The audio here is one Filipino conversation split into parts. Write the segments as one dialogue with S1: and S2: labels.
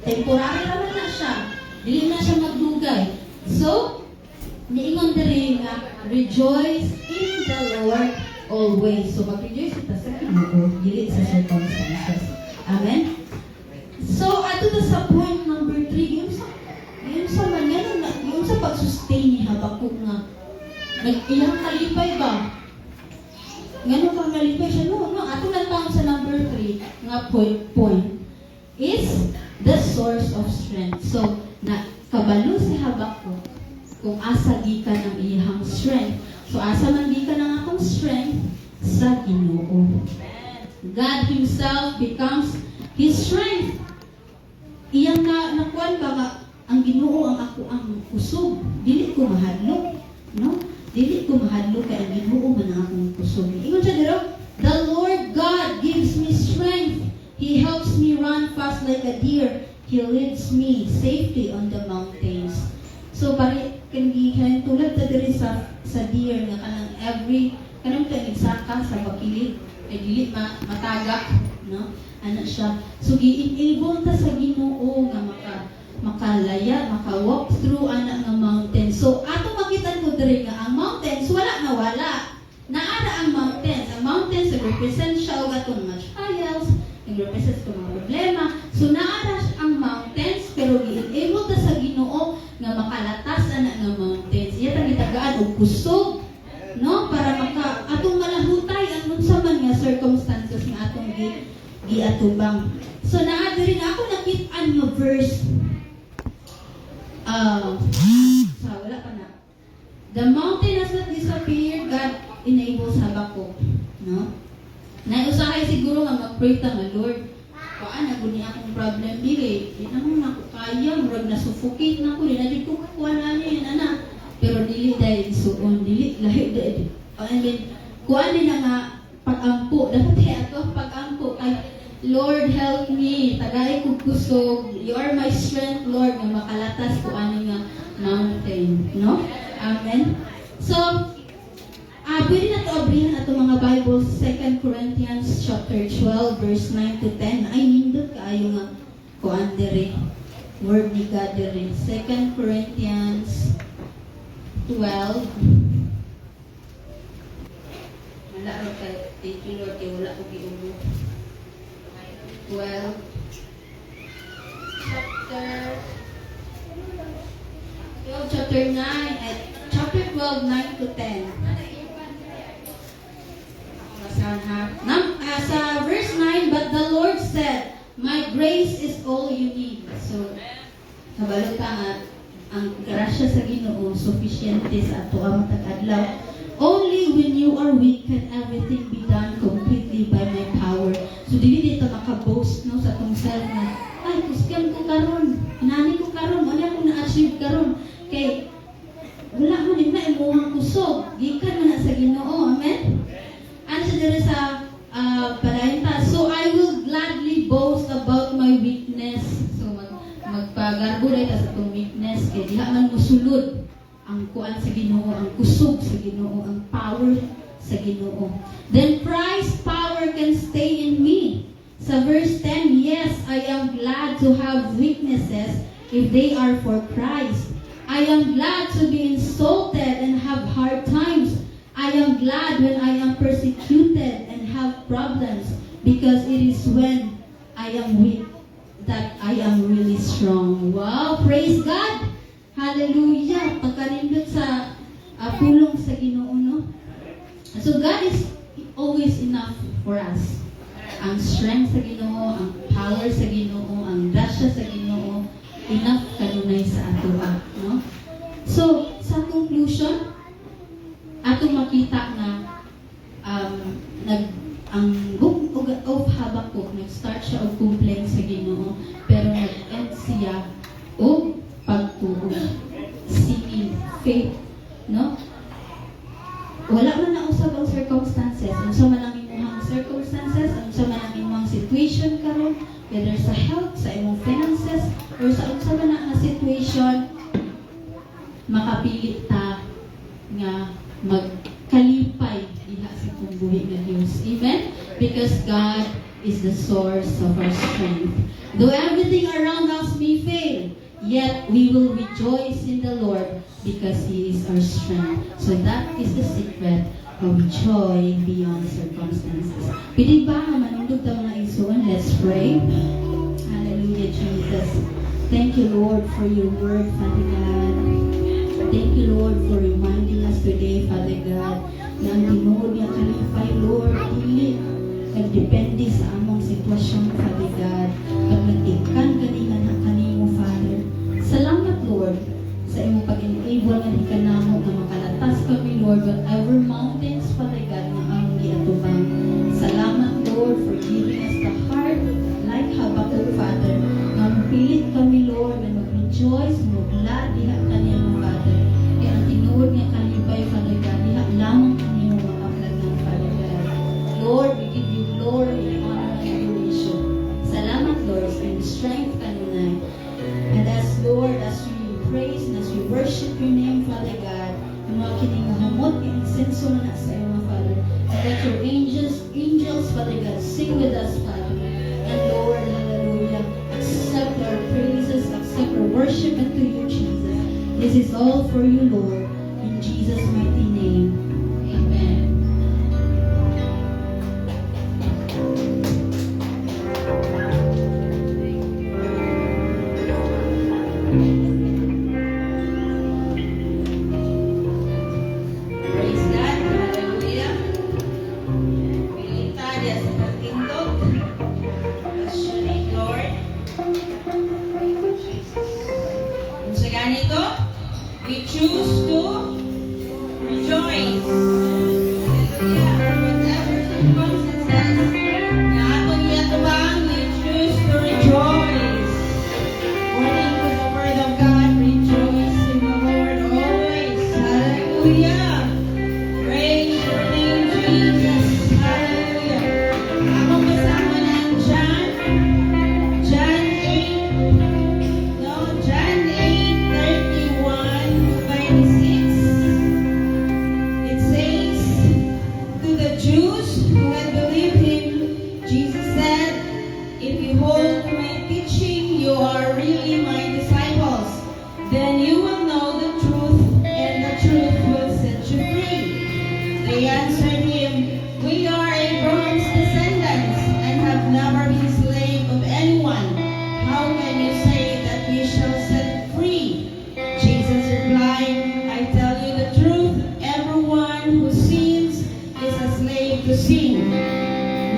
S1: temporary naman na siya. Dili na siya magdugay. So, niingon diri nga, rejoice in the Lord always. So, mag-rejoice ita sa Ginoo, dili sa circumstances. Amen? So, ato na sa point number 3, yung sa man, yung sa pag-sustain ni Habakuk nga, iyang kalipay ba? Ganun kang kalipay siya. No, ato lang taon sa number 3, nga point is the source of strength. So, kabalo si Habakuk kung asa gikan ang iyang strength. So, asa man gikan ang akong strength sa Ginoo. God Himself becomes His strength. Iyang nakuan ba nga, ang Ginoo ang ako ang kusog. Dili ko mahadlok. No? Dili ko mahadlok kay ang Ginoo man ang akong kusog. Ingon siya dito, the Lord God gives me strength. He helps me run fast like a deer. He leads me safely on the mountains. So, pare, kanang tulad ta diri sa deer nga kanang nagsaka sa bakilid, ay dili matagak, no? Ana siya. So, gi-enable ta sa Ginoo nga makalaya, maka-walk through ana nga mountain. So, ato makita ko diri nga ang mountains wala na wala. Naara ang mountains. Ang mountains represent siya og atong mga trials, nag-represent ko mga problema. So, naara ang mountains, pero gi-enable ta sa Ginoo nga makalatas ana nga mountains. Iya ta gitagaan og kusog, no? Para atong malahutay ang unsa man nga circumstances nga atong giatubang. So, naa diri na ako nakit-an nga verse. Wala pa na. The mountain has not disappeared, God enables Habakuk. No? Naiusahay siguro nga mag-pray ta nga, Lord, paan na guni akong problem dili. Di naman ako kaya, murag na-suffocate na ko, di na di ko kakuha na niya, ana. Pero dili dahil suon, dili, lahi dahil. And then, kuha din na nga pag-ampo. Dapat ato pag-ampo. Lord, help me. Tagay ko kusog. You are my strength, Lord, nga makalatas ko ani nga mountain. No? Amen? So, pwede na ito abrihan ato mga Bible, 2 Corinthians chapter 12, verse 9 to 10. Ay, nindot kaayo nga kuan diri. Word ni God diri. 2 Corinthians 12. Wala ro kay thank you Lord, kay wala ko giubo. 12 chapter 9 at chapter 12 9 to 10. Sa verse 9, but the Lord said, my grace is all you need. So, kabalo ta nga ang grasya sa Ginoo sufficiente sa ato ang matag-adlaw. Only when you are weak can everything be done completely by my power. So, dili dito makaboast no, sa itong self na, ay, kuskan ko karon, inani ko karon, wala akong na-achieve karon. Kay, wala mo din na imuhang kusog. Gikan mo na sa Ginoo. Amen? Ano siya dito sa palahinta? So, I will gladly boast about my weakness. So, magpagarbo rin sa itong weakness. Kaya diha man musulod ang kuan sa Ginoo, ang kusog sa Ginoo, ang power sa Ginoo. Then Christ's power can stay in me. Sa verse 10, yes, I am glad to have weaknesses if they are for Christ. I am glad to be insulted and have hard times. I am glad when I am persecuted and have problems, because it is when I am weak that I am really strong. Wow! Praise God! Hallelujah! Pagkanindot sa pulong sa Ginoo, no? So God is always enough for us. Ang strength sa Ginoo, ang power sa Ginoo, ang grasya sa Ginoo, enough kanunay sa ato, no? So, sa conclusion, atong makita nga ang book of Habakuk, nag-start siya og complaint sa Ginoo, pero nag-end siya og pagtuo, singing, faith, no? Wala man na usab ang circumstances, unsa man ang imong circumstances, unsa man ang imong situation karon, whether sa health, sa imong finances, or sa unsa man nga situation, makapili ta nga magkalipay diha sa itong buhi nga Dios. Amen? Because God is the source of our strength. Though everything around us may fail, yet we will rejoice in the Lord because He is our strength. So that is the secret of joy beyond circumstances. Pwede ba manundog tayo na isuon? Let's pray. Hallelujah, Jesus. Thank you, Lord, for your word, Father God. Thank you, Lord, for reminding us today, Father God, na ang tinuod niya kalipay, Lord, dili nagdepende sa among sitwasyon, Father God, at nag-ikan ganingan na kanimo, Father. Salamat, Lord, sa imong pag-enable nga di ka namo na makalatas kami, Lord, whatever mountains, Father God, na among giatubang. Salamat, Lord, for giving us the heart like Habakkuk, Father, na mapilit kami, Lord, na mag-rejoice, mag-glad, diha kanimo, Father. Kaya ang tinuod nga kalipay, Father God, diha lamang kanimo mga plagan, Father God. Lord, we give you glory, honor, and adoration. Salamat, Lord, sa iyong strength kanunay. And as Lord, as we praise and as we worship your name, Father God, ang mga kiningahumot, insenso na sa iyo, mga Father. And let your angels, Father God, sing with us, Father. And Lord, hallelujah, accept our praises, accept our worship unto you, Jesus. This is all for you, Lord, in Jesus' mighty name. Amen.
S2: Praise God. Hallelujah. Pilita dia sa pagtindog. Bless your name, Lord. Jesus. Kung sa ganito, we choose to rejoice. Hallelujah. Whatever circumstances na atong iatubang, we choose to rejoice. According to the word of God, rejoice in the Lord always. Hallelujah. Praise your name, Jesus. Hallelujah. Akong kasama ng John 8:31-26. It says, to the Jews who had believed him, Jesus said, if you hold to my teaching, you are really my disciples. Then you will know the truth, and the truth will set you free. They answered him, we are Abraham's descendants and have never been slaves of anyone. How can you say that we shall set free? Jesus replied, I tell you the truth, everyone who sins is a slave to sin.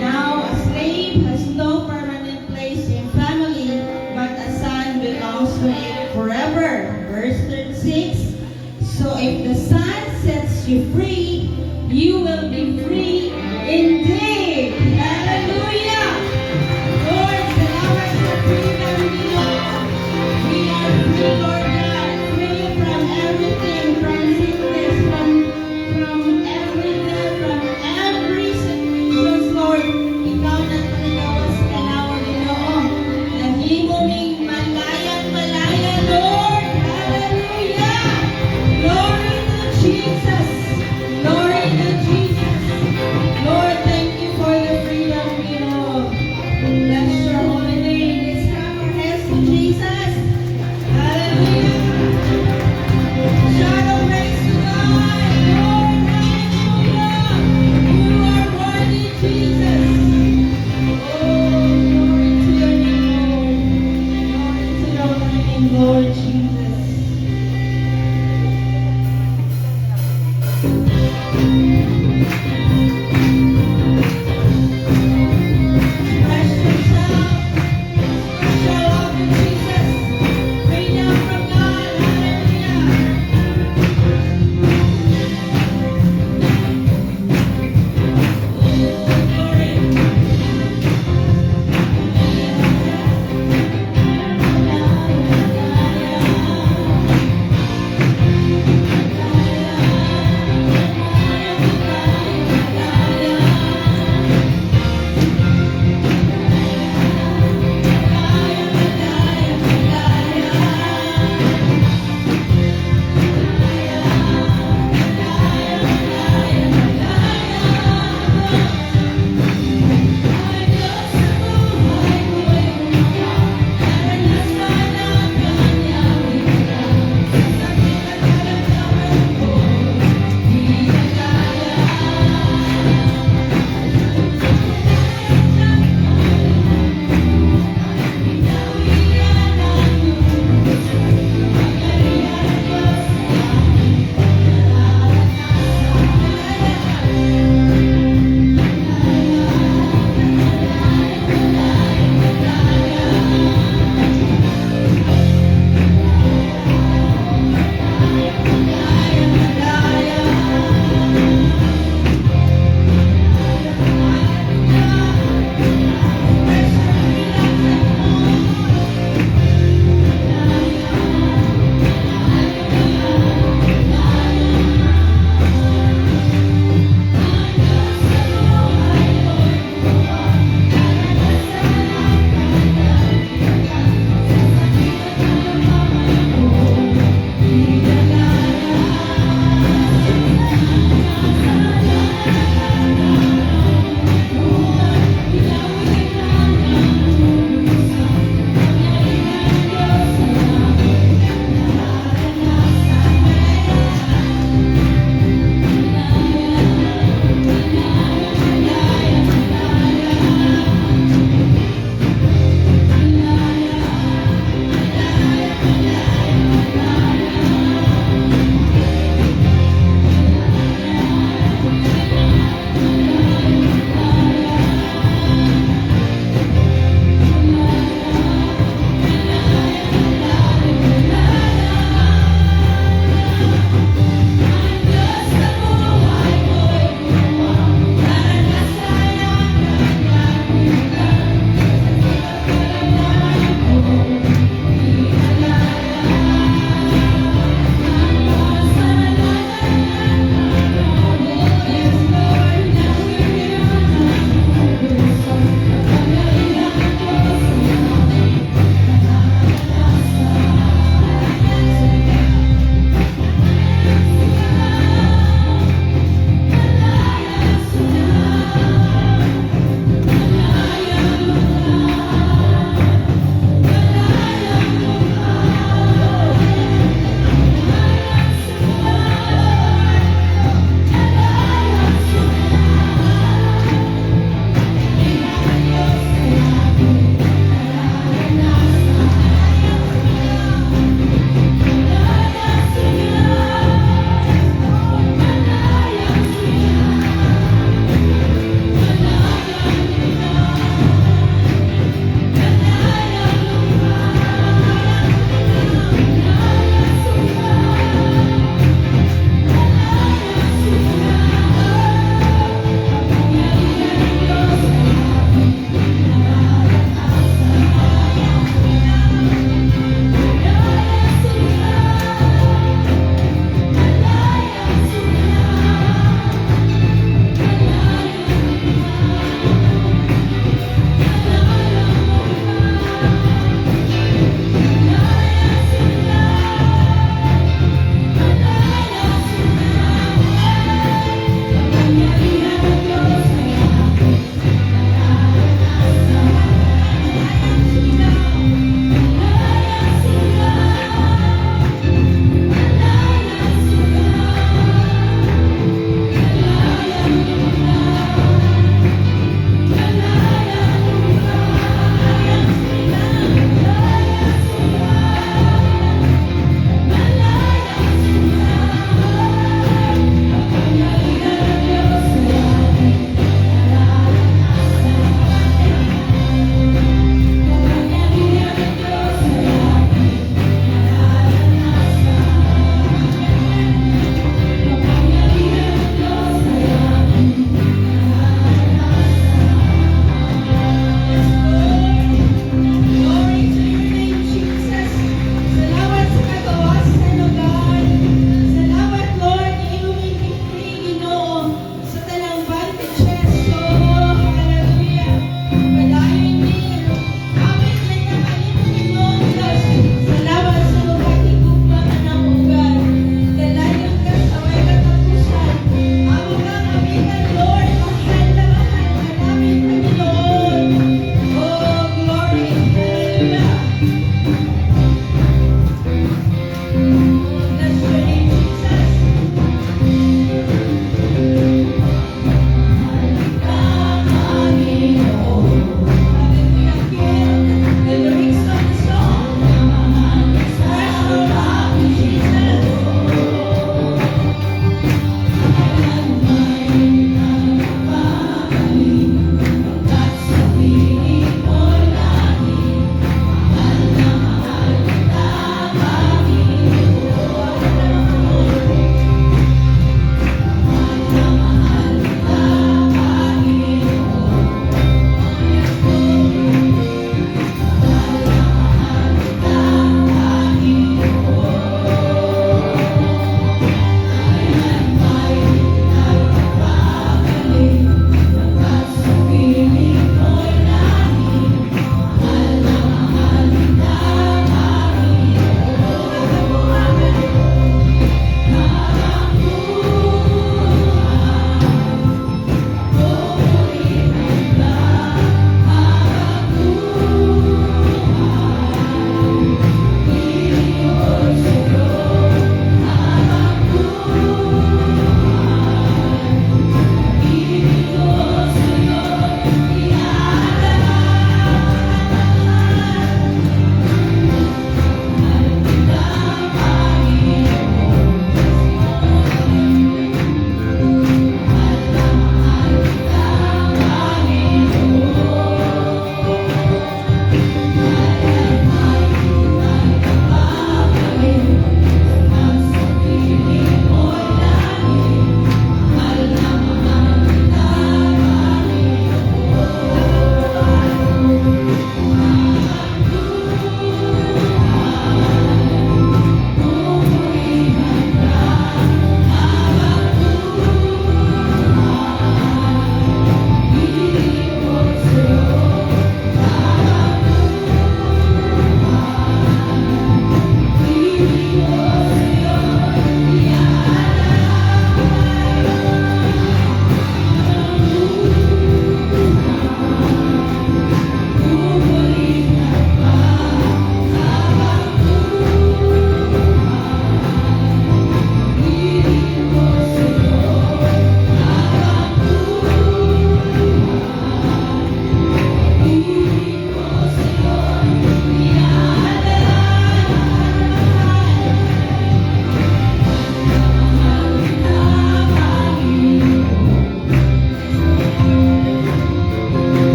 S2: Now a slave has no permanent place in family, but a son belongs to it forever. Verse 36. So if the Son sets you free, you will be free indeed. Hallelujah! Lord, salamat sa freedom nila. We are free, Lord God, free from everything, from sickness, from everything, from every situation, Lord. Ikaw na talagawas ka na, O Ginoo. Nahimo ming malaya, Lord. Hallelujah! Glory to Jesus. Glory to Jesus. Lord, thank you for the freedom we know. Bless your holy name. Let's clap our hands to Jesus. Hallelujah. Shout out praise to God. Lord, hallelujah. You are worthy, Jesus. Oh, glory to your name, Lord. Glory to your name, Lord Jesus. Express yourself. Express your love to Jesus. Freedom from God. Hallelujah. Glory.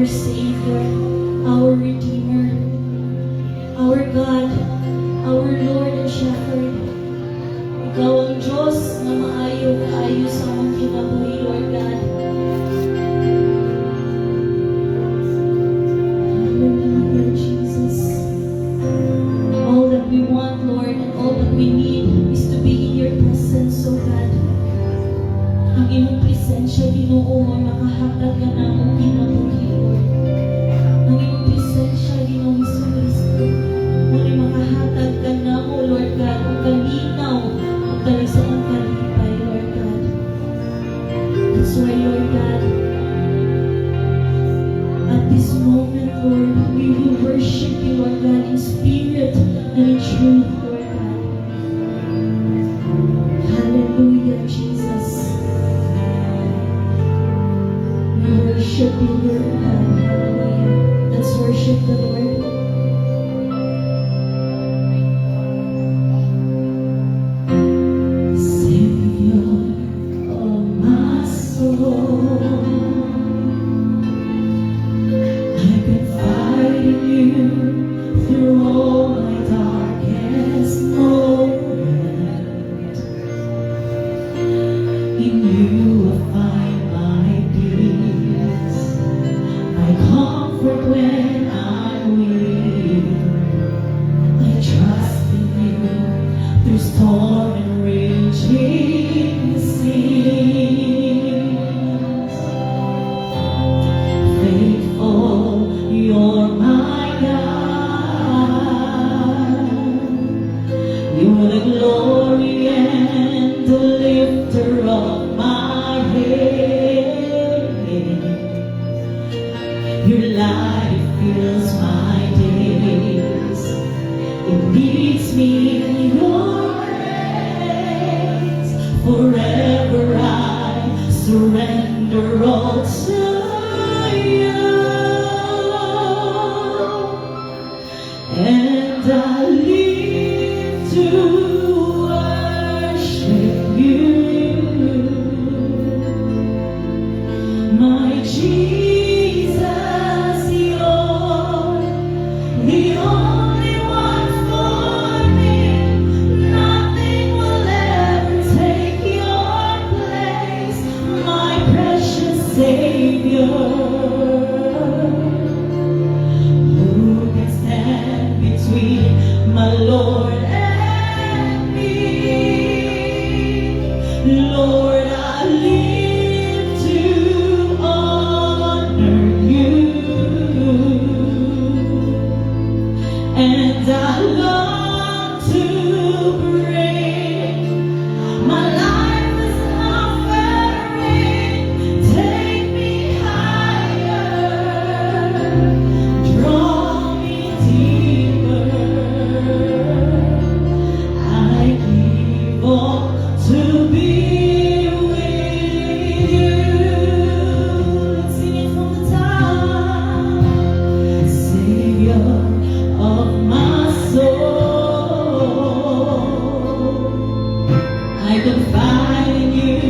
S2: our Savior, our Redeemer, our God, our Lord and Shepherd. Ikaw ang Diyos na maayo kaayo sa among kinabuhi, Lord God. Hallelujah, Jesus. All that we want, Lord, and all that we need is to be in your presence, O God. Ang imong presensya, Ginoo, ay makahatag ka na among kinabuhi, Lord. Ang imong presensya, Ginoong Jesucristo, ay makahatag ka na mo, Lord God, ang kalinaw, ang talisang kalipay, Lord God. That's why, Lord God, at this moment, Lord, we will worship you, Lord God, in spirit and in truth, Lord God. Hallelujah, Jesus. We worship you, Lord God. Hallelujah. Let's worship the Lord. Savior of my soul, I've been fighting you through all my darkest moment. In you I find my peace, my comfort when I'm weak. I trust in you through storm and raging seas. Faithful, you're my God. You're the glory and the lifter of my head. Your light fills my days. It leads me in your ways. Forever I surrender all to you. And I live to worship you, my Jesus. You're the only one for me. Nothing will ever take your place, my precious Savior. Who can stand between my Lord and me? Lord, I live to honor you, and I long to bring my life as an offering. Take me higher, draw me deeper. I give all to be with you. Let's sing it from the top. Savior of my soul, I confide in you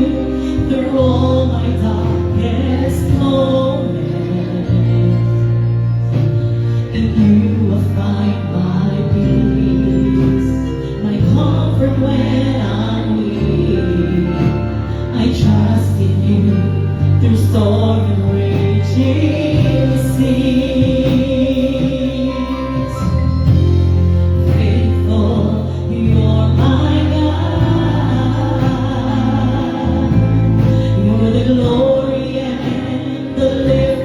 S2: through all my darkest moments. In you I find my peace, my comfort when I'm weak. I trust in you through storm and raging seas. Faithful, you're my God. You're the glory and the lift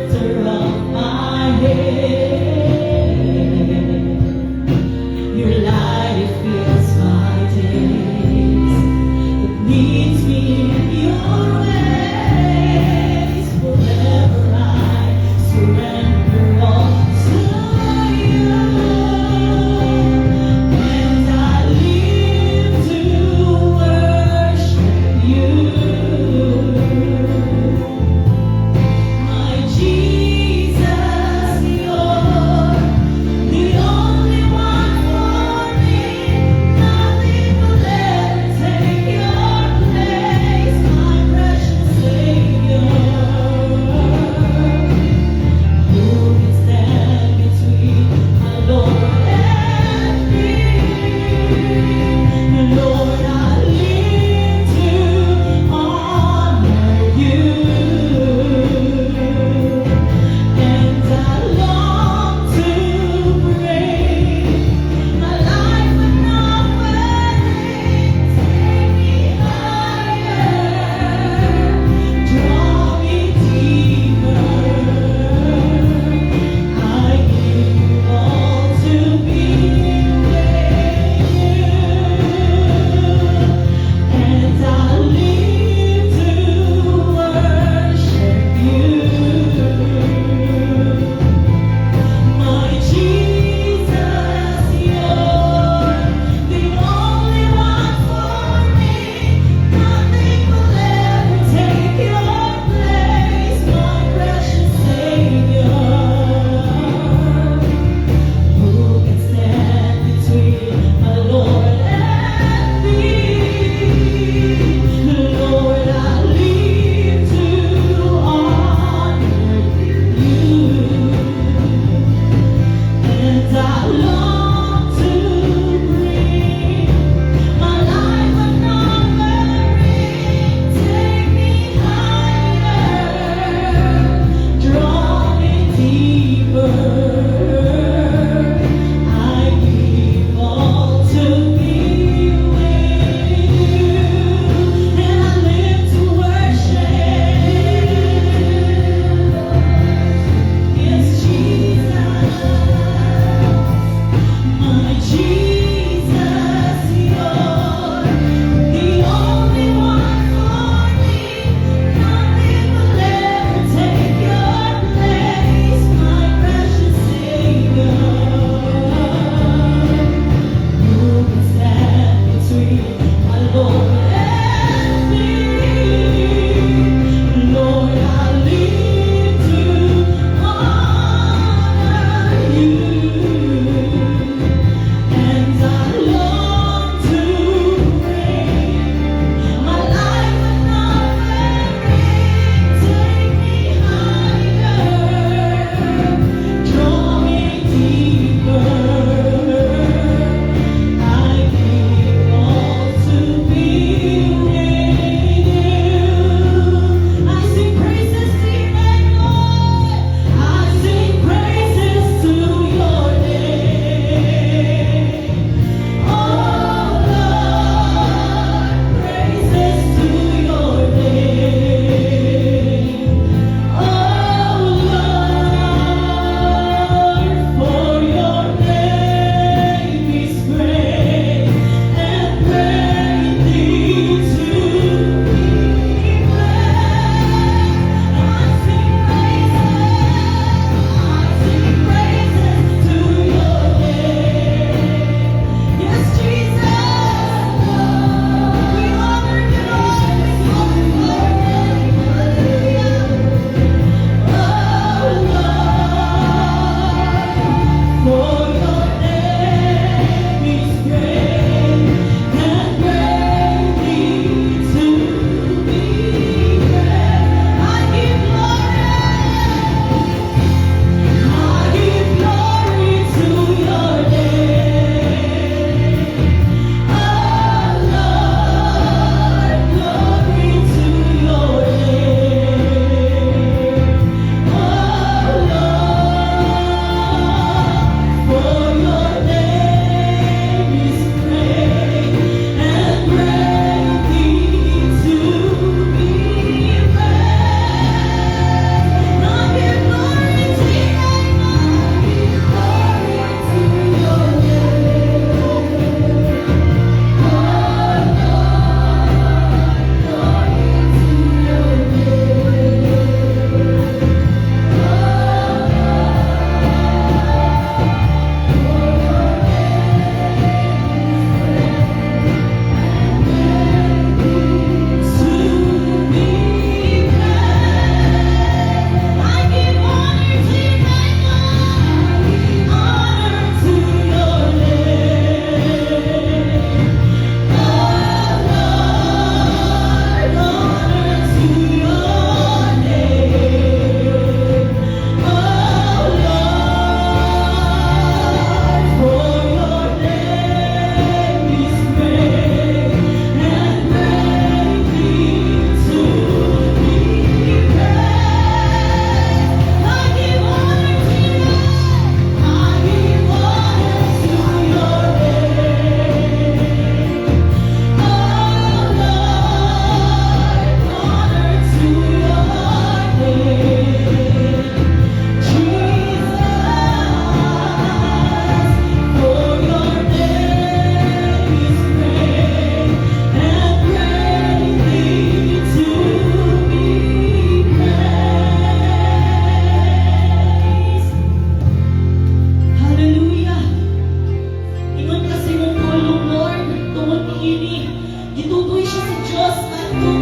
S2: sakop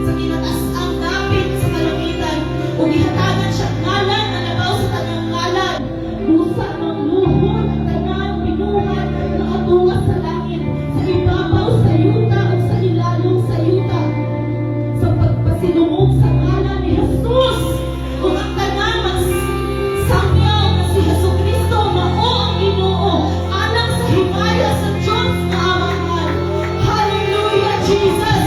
S2: sa kinataas ang dapit sa kalangitan ug gihatagan siya ngalan na labaw sa tanang ngalan. Busa ng luhod ang tanang pinuhat na atungas sa langit, sa ibabaw sa yuta ug sa ilalong sa yuta. Sa pagpasilungog sa ngalan ni Jesus ug ang tanang magsangyaw na si Jesucristo mao ang Ginoo alang sa himaya sa Diyos nga Amahan. Hallelujah, Jesus!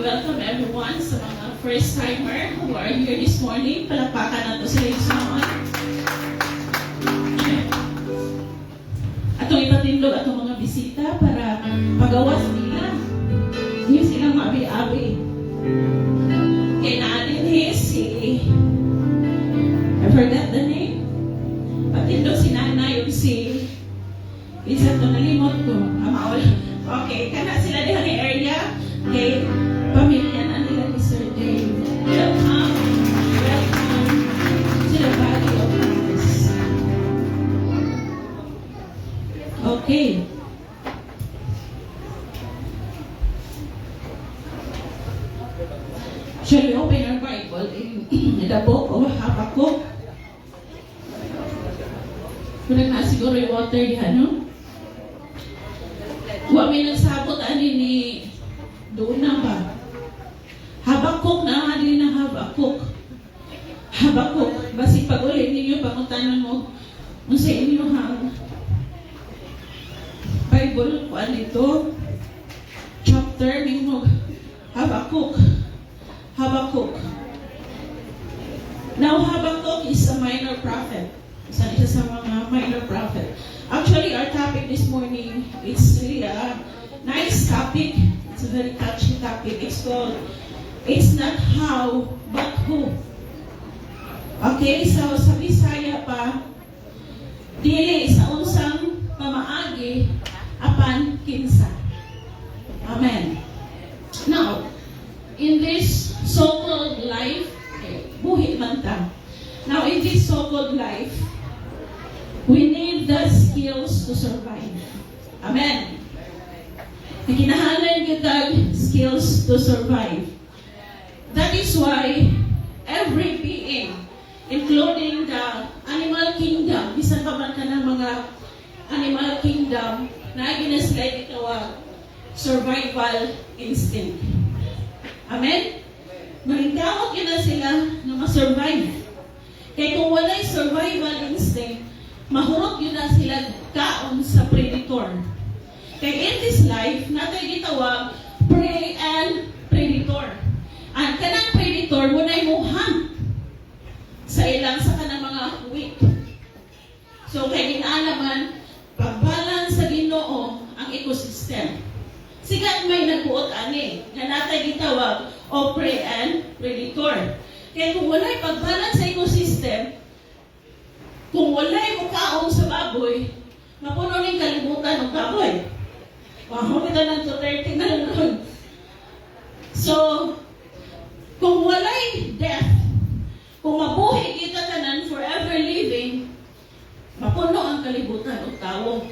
S3: welcome everyone sa mga first timer who are here this morning. Palakpakan nato sila yung sumama. Atong ipatindog atong mga bisita para pagawas nila. Hindi silang maabi-abi. Kaya naadin si I forgot the name. Patindog si Nana yung si isa to nalimot ko. Amaol. Okay, kana sila diha ni area. Okay, pamilya na nila ni Sir Dave. Welcome. Welcome to the body of Christ. Okay. Shall we open our Bible in the book of Habakkuk? Kung na siguro yung water diha, no? Huwag may nagsabot ani ni doon na ba? Habakkuk na nga din ng Habakkuk. Habakkuk. Basi pag ulit ninyo, pangutanan mo sa inyo hang Bible ko dito. Chapter ninyo Habakkuk. Habakkuk. Now, Habakkuk is a minor prophet. Isa sa mga minor prophet. Actually, our topic this morning is really a nice topic. It's a very touchy topic. It's called, it's not how, but who. Okay, so sa Bisaya pa, dili sa unsang pamaagi, apan kinsa. Amen. Now, in this so-called life, buhi man ta. Now, in this so-called life, we need the skills to survive. Amen. Kinahanglan kita skills to survive. That is why every being, including the animal kingdom, bisan pa man ka ng mga animal kingdom, na ginaslay itawag survival instinct. Amen? Maringkamot yun na sila na ma-survive. Kaya kung wala'y survival instinct, mahurot yun na sila kaon sa predator. Kaya in this life, natay gitawag prey and predator. Ang kanang predator, muna'y muhang sa ilang sa kanang mga weak. So, kaya ginaalaman, pag-balance sa Ginoo ang ecosystem. Sigat may nagbuot ani, na natay gitawag o prey and predator. Kaya kung wala'y pag-balance sa ecosystem, kung wala'y mukaong sa baboy, mapuno ning kalibutan ng baboy. Wow, kita ng 2:30 na lang. So, kung wala'y death, kung mabuhi kita tanan forever living, mapuno ang kalibutan ng tao.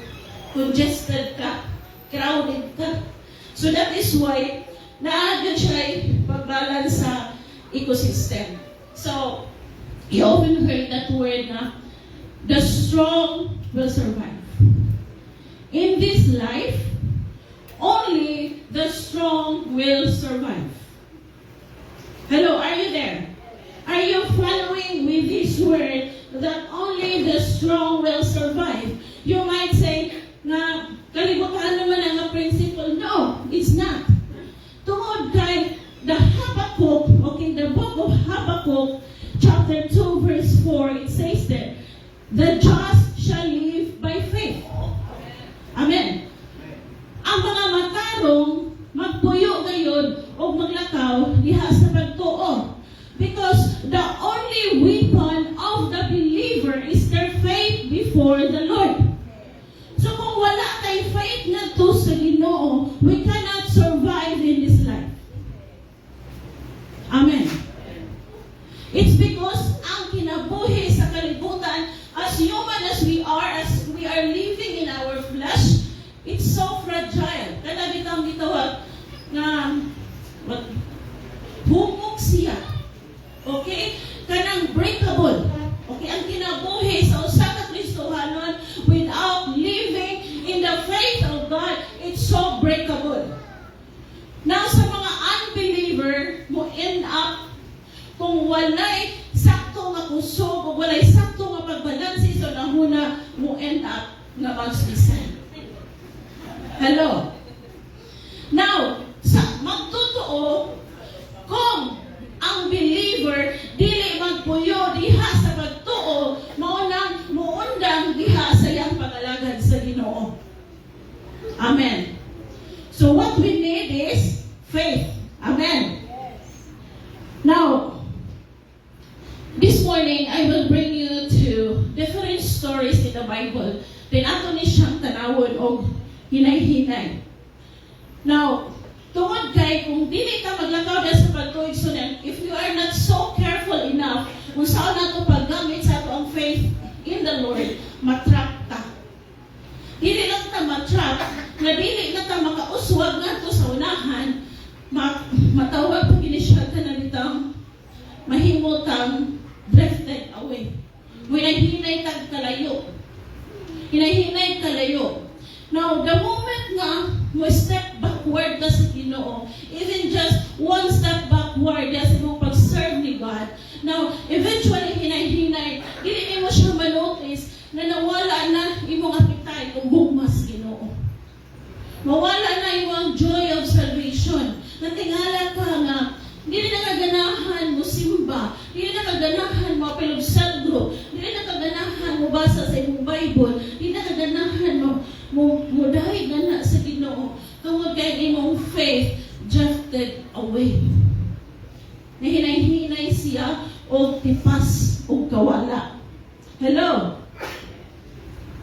S3: Congested ka, crowded ka. So that is why naagad siya pagbalance sa ecosystem. So, you often heard that word na the strong will survive. In this life, only the strong will survive. Hello, are you there? Are you following with this word that only the strong will survive? You might say, na kalibutan naman ang principle. No, it's not. Tungod kay the Habakkuk, okay, the book of Habakkuk, chapter 2, verse 4, it says that the just shall live by faith. Amen. Ang mga matarong magpuyo gayon o maglakaw diha sa pagtuo. Because the only weapon of the believer is their faith before the Lord. So kung wala kay faith na to sa Ginoo, we cannot survive in this life. Amen. It's because ang kinabuhi sa kalibutan, as human as we are living in our flesh, it's so fragile. Kada bitang gitawag na humok siya. Okay? Kanang breakable. Okay? Ang kinabuhi sa usa ka Kristohanon without living in the faith of God, it's so breakable. Now, sa mga unbeliever, mo end up kung walay sakto nga kusog o walay sakto nga pagbalansi sa nahuna, mo end up nga magsuicide. Hello? Now, sa magtotoo, in the Bible. Then ato ni siyang tanawon og hinay-hinay. Now, tungod kay kung dili ka maglakaw dahil sa pagtuig sunan, if you are not so careful enough kung saan nato paggamit sa ato ang faith in the Lord, matrap ka. Dili lang ta matrap, na dili na ta makauswag nga to sa unahan, matawag pag inisyata na ditang mahimutang drifted away. Hinay-hinay tag kalayo. Hinay-hinay kalayo. Now, the moment nga mo step backward ka sa Ginoo, even just one step backward sa imong pag-serve ni God, now, eventually, hinay-hinay, dili mo siya manotice na nawala na imong appetite kung bugmas Ginoo. Mawala na imong joy of salvation. Natingala ka nga, dili na kaganahan mo simba, dili na kaganahan mo apel of cell group, dili na kaganahan mo basa sa imong Bible, dili na kaganahan mo dahil na sa Ginoo, tungod kay imong faith drifted away. Nahinay-hinay siya o tipas o kawala. Hello?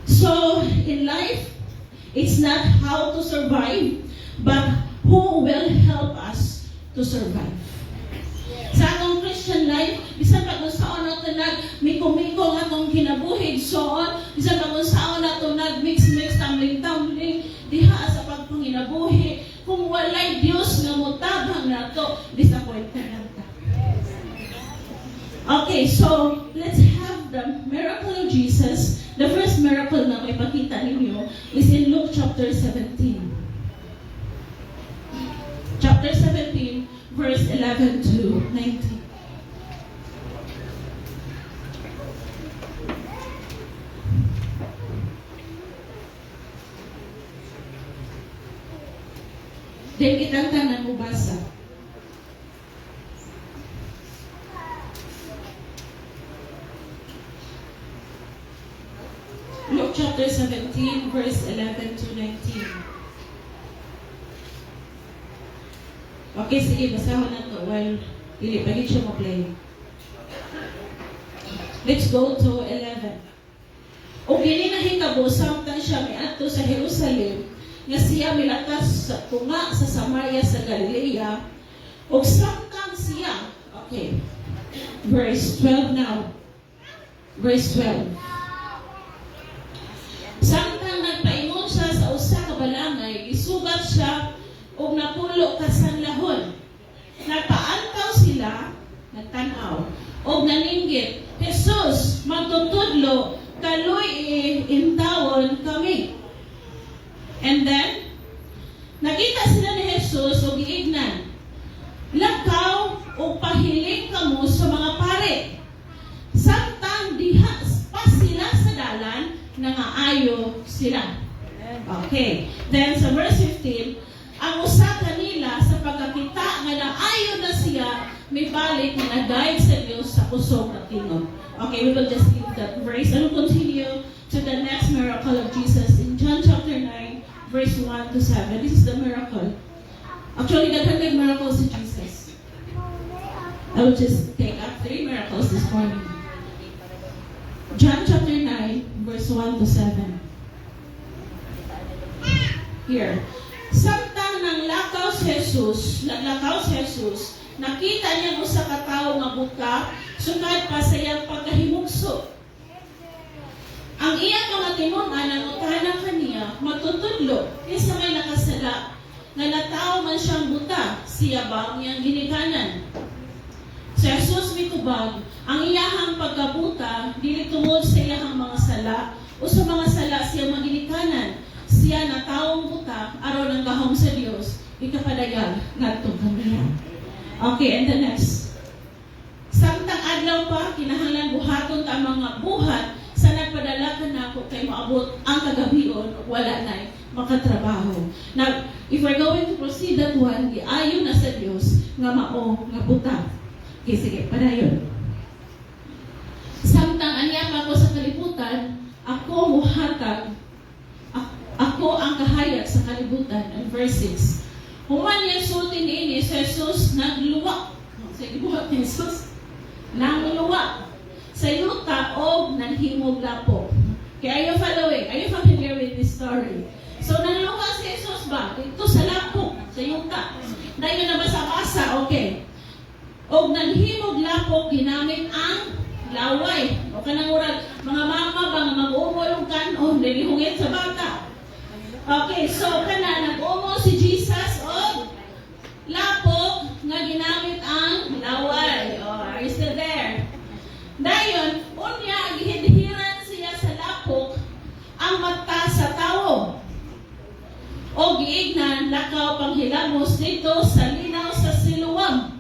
S3: So, in life, it's not how to survive, but who will help us to survive. Sa atong Christian life, bisan pa kung saan nato nag-miko-miko nga atong kinabuhig soon, bisan pa kung saan nato nag-mix-mix, tumbling-tumbling, diha sa pagpanginabuhi, kung walay Diyos nga mutabang nato, disappointed nato. Okay, so let's have the miracle of Jesus. The first miracle na may pakita ninyo is in Luke chapter 17. Chapter 17, verse 11 to 19. Then kitang tanan mo basa. Luke chapter 17, verse 11 to 19. Okay, sige, basahon na to while dili pa siya mo-play. Let's go to 11. O kini nahitabo samtang siya miadto sa Jerusalem, nga siya milatas sa tunga sa Samaria sa Galilea, o samtang siya, okay, verse 12 now. Verse 12. Samtang nagpaingon siya sa usa ka balangay, isugat siya og napulo ka sanlahon. Nagpaantaw sila, nagtanaw, og naninggit, Jesus, magtutudlo, kaloy intawon kami. And then, nakita sila ni Jesus og giignan. Lakaw o pahiling kamo sa mga pare. Samtang diha pa sila sa dalan, nangaayo sila. Okay. Then sa verse 15, ang usa kanila sa pagkakita nga naayo na siya, may balik na nagayag sa Diyos sa kusog na tingog. Okay, we will just leave that verse and we'll continue to the next miracle of Jesus in John chapter 9, verse 1 to 7. This is the miracle. Actually, daghan miracles si Jesus. I will just take up 3 miracles this morning. John chapter 9, verse 1 to 7. Here. Samtang naglakaw si Jesus, nakita niya mo sa katao nga buka, sukad pa sa iyang pagkahimugso. Ang iyang mga tinunan ang utana kaniya, magtutudlo, kaysa may nakasala, nga natao man siyang buta, siya ba ang iyang ginikanan? Si Jesus mitubag, ang iyahang pagkabuta, dili tungod sa iyahang mga sala, o sa mga sala siya maginikanan. Siya na taong buta, aron ang gahom sa Diyos, ikapadayag ngadtong kaniya. Okay, and the next. Samtang adlaw pa, kinahanglan buhaton ta mga buhat sa nagpadala ka na ako kay maabot ang kagabion o wala na makatrabaho. Now, if we're going to proceed that one, giayon na sa Diyos nga mao nga buta. Okay, sige, padayon. Samtang anyam ako sa kalibutan, ako muhatag, ako ang kahayag sa kalibutan. And verse 6. Human yung sultin ini, Jesus nagluwa. Sa ibuhat ni Jesus, nagluwa sa yuta o nanhimog lapo. Okay, are you following? Are you familiar with this story? So, nanluwa si Jesus ba? Dito sa lapok, sa yuta. Dahil na basa-basa, okay. O nanghimog lapok, ginamit ang laway. O kanang urag, mga mama ba, mga mag-umol ang kanon, nilihungit sa bata. Okay, so nag-umo si Jesus o lapok nga ginamit ang laway. Oh, are you still there? Dayon, unya, gihidhiran siya sa lapok ang mata sa tao. O giignan, lakaw panghilamos dito sa linaw sa siluwang.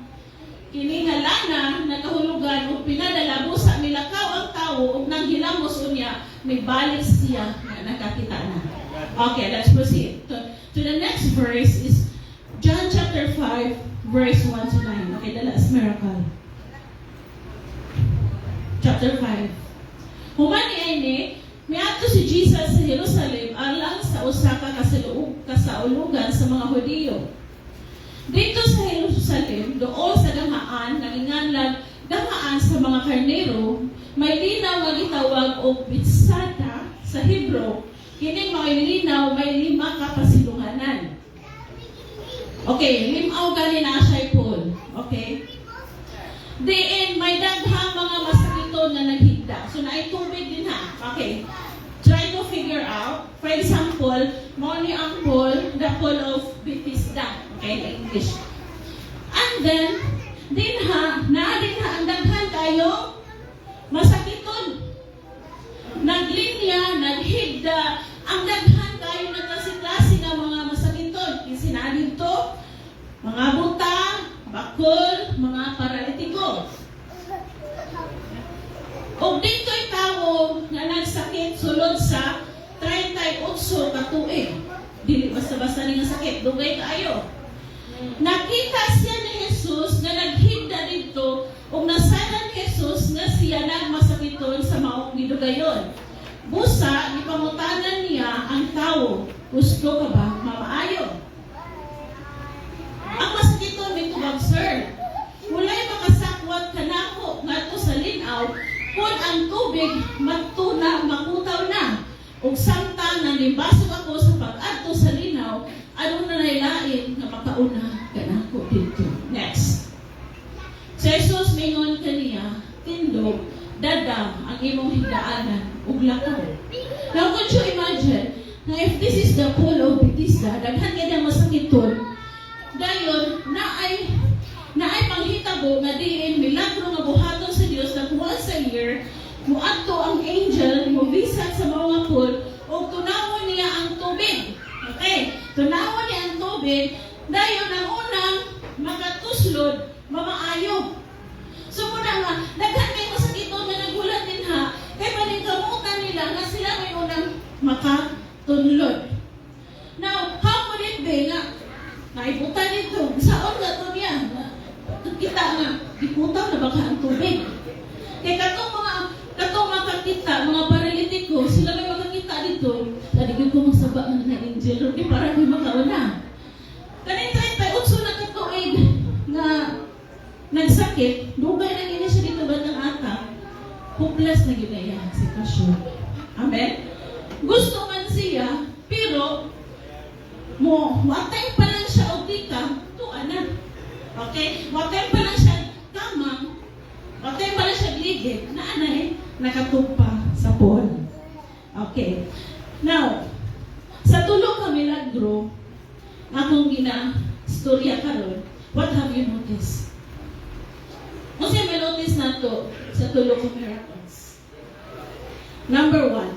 S3: Kini nga lana, nakahulugan o pinadala busa milakaw ang tao o nang hilamos unya, may balik siya na nakakita na. Okay, let's proceed. To the next verse is John chapter 5, verse 1 to 9. Okay, the last miracle. Chapter 5. Human ini, miadto si Jesus sa Jerusalem alang sa usa ka kasaulugan sa mga Hudiyo. Dito sa Jerusalem, doon sa damaan, naginganlag damaan sa mga karnero, may linaw nga gitawag og Bethsada sa Hebro. Kining mga linaw may 5 ka pasilunganan. Okay, limaw gali na siya Paul. Okay? Diin, may daghang mga masakiton na naghigda. So, naay tubig din ha. Okay. Try to figure out. For example, moni ang pool, the pool of Bethesda. Okay, in English. And then, din ha ang daghan kayong masakiton. Naglinya, naghigda, ang daghan kayo nagklase-klase ng mga masakiton. Isinadin to, mga butang, bakol, mga paralitiko. O dito'y tao na nagsakit sulod sa 38 ka tuig. Dili basta-basta nga sakit, dugay kaayo. Nakita siya ni Jesus nga naghigda dito ug nasadan ni Jesus nga siya nagmasakiton sa maong gidugayon. Busa, ipamutanan niya ang tao, gusto ka ba mamaayo? Ang masakiton may tubag, sir. Walay makasakwat kanako ngadto sa linaw kung ang tubig magtuna, makutaw na. Ug samtang nalibasog ako sa pag-adto sa linaw, ano na nailain nga makauna kanako dito. Next. Si Jesus mingon kaniya, tindog, dadam ang imong higdaanan ug lakaw. Now, could you imagine na if this is the pool of Bethesda, daghan kaya masakiton, dayon naay panghitabo nga diin milagro nga buhaton sa Dios na once a year muadto ang angel mo bisan sa mga pool ug tunawon niya ang tubig. Okay, tunawon niya ang tubig dayon ang unang makatuslod mamaayo. So muna nga daghan kay masakiton nga nagulat din ha kay paningkamutan nila nga sila may unang makatunlod. Now, how would it be nga naibutan dito. Saon nga ito niya? Kita nga, iputaw na baka ang tubig. Kaya katong makakita, mga paralitiko, sila may makakita dito. Ladigyan ko masaba nga na angel, okay, para may makauna. Kanin 38 na katuig na nagsakit, dugay na gina siya dito batang ata, hopeless na ginaya ang sitwasyon. Amen? Gusto man siya, pero watay pa lang siya o tika, tuanan. Okay? Watay pa lang siya tamang, watay pa lang siya ligid, na anay, nakatupa sa pool. Okay. Now, sa tulong ka milagro, akong gina-storya karon, what have you noticed? Kasi may notice na to sa tulong ka miracles. Number 1,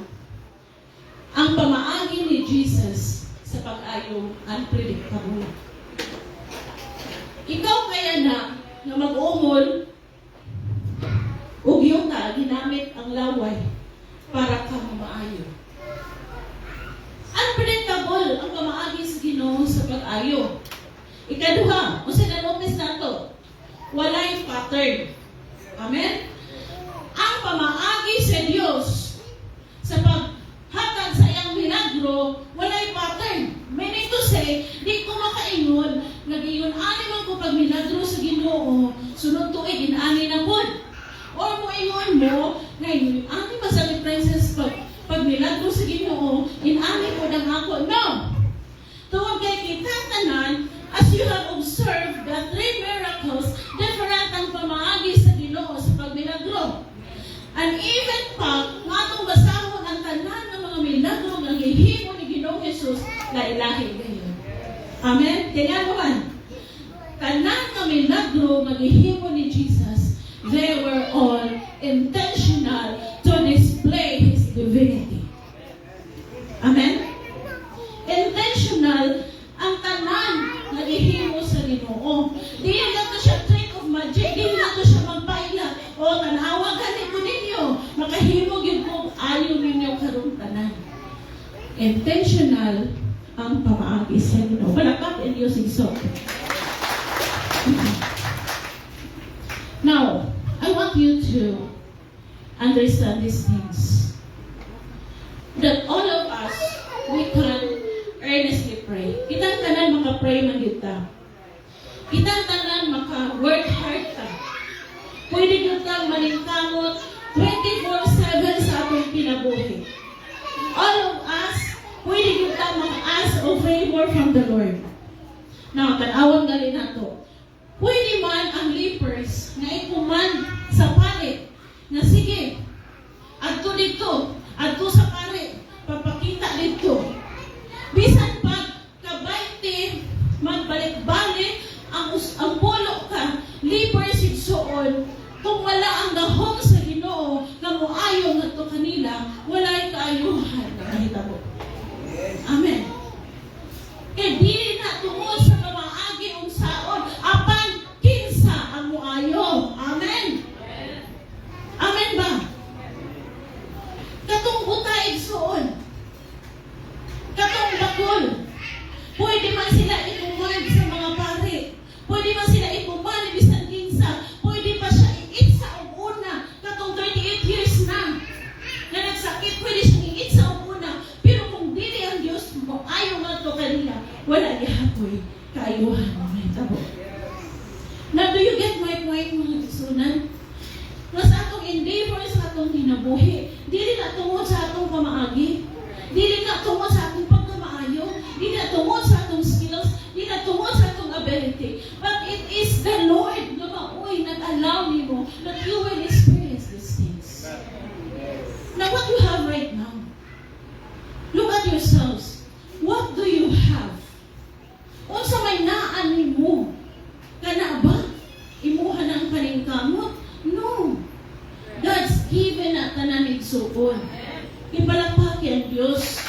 S3: ang pamaagi ni Jesus sa pag-ayo unpredictable. Ikaw kaya na mag-umol ug yuta ginamit ang laway para ka mamaayo. Unpredictable ang pamaagi sa Ginoo sa pag-ayo. Ikaduha, usa na notice nato, walay pattern. Amen? Ang pamaagi sa Dios sa paghatag sa iyang milagro, walay pattern. Meaning to say, di ko makaingon, nag-iyon-ani man ko pag milagro sa Ginoo, sunod tuig, inani na po. Or mo ingon mo, ngayon, ani ba sa princess pag pagmilagro sa Ginoo, inani ko ng ako. No! Tungod kay kita tanan, as you have observed the 3 miracles, different ang pamaagi sa Ginoo sa pagmilagro. And even pa, nga itong basahon ang tanan ng mga milagro ng gihimo ni Ginoo Jesus na ilahi kayo. Amen? Kaya naman, tanan ng milagro ng gihimo ni Jesus, they were all intentional to display His divinity. Amen? Intentional ang tanan na gihimo sa Ginoo. Di na to siya trick of magic, di na to siya magpaila. O tanawa gani ko ninyo, makahimo gyud ko ayo ninyo karon tanan. Intentional ang pamaagi sa Ginoo. Palakpak and using soap. Now, I want you to understand these things. That all of us, we can earnestly pray. Kitang tanan maka-pray man kita. Kitang tanan maka-work hard ta. Pwede kitang maningkamot 24/7 sa atong kinabuhi. All of us, pwede kitang maka-ask of favor from the Lord. Now, tanawon gali nato. Pwede man ang lepers na ikuman sa palit na sige, adto dito, adto sa pare, papakita dito. Bisan pag kabayti, magbalik-balik, ang pulo ka, lepers igsuon, kung wala ang gahom sa Ginoo na muayo ngadto kanila, walay kaayuhan na kahitabo. Amen. Kaya dili na tungod sa kamaagi unsaon, apan kinsa ang muayo. Amen. Amen ba? Katong buta igsuon, katong bakol, pwede man sila ituman sa mga pare, pwede man sila ituman bisan kinsa, pwede pa siya iitsa og una, katong 38 years na nagsakit, pwede siyang iitsa og una, pero kung dili ang Diyos mo, ayaw nga to kanila, wala gihapoy kaayuhan mo may tabo. Now, do you get my point, mga kasunan? Na sa atong endeavor sa atong kinabuhi, dili na tungod sa atong pamaagi, dili na tungod sa atong pagkamaayo, dili na tungod sa atong skills, dili na tungod sa atong ability, but it is the Lord na maoy nag-allow nimo that you will experience these things. Now, what you have right now, look at yourselves. What do you have? Unsa may naan nimo? Kana ba? Imuha na ang paningkamot? No. God's given na tanan igsuon. Ipalakpaki ang Diyos.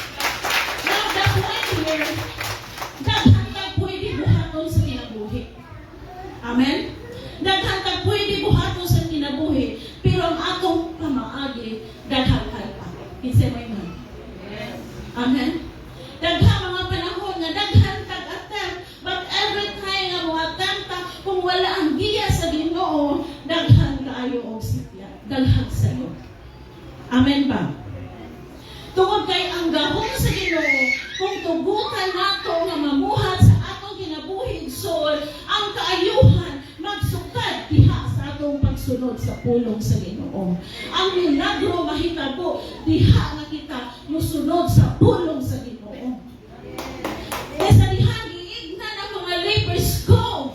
S3: Now, the point here, daghantag pwede buhaton sa kinabuhi. Amen? Daghantag pwede buhaton sa kinabuhi, pero ang atong pamaagi, daghantag pa. Kinsay may man. Amen? Daghang mga panahon nga daghantag attempt, but every time nga mo attempt, kung wala ang giya sa Ginoo, daghan kaayo og sitya, daghang sayo. Amen ba? Tungod kay ang gahom sa Ginoo, kung tugutan nato nga mamuhat sa atong kinabuhi igsoon, ang kaayuhan magsukad diha sa atong pagsunod sa pulong sa Ginoo. Ang milagro mahitabo diha nga kita mosunod sa pulong sa Ginoo. Kaysa diha giigna ng mga lepers ko,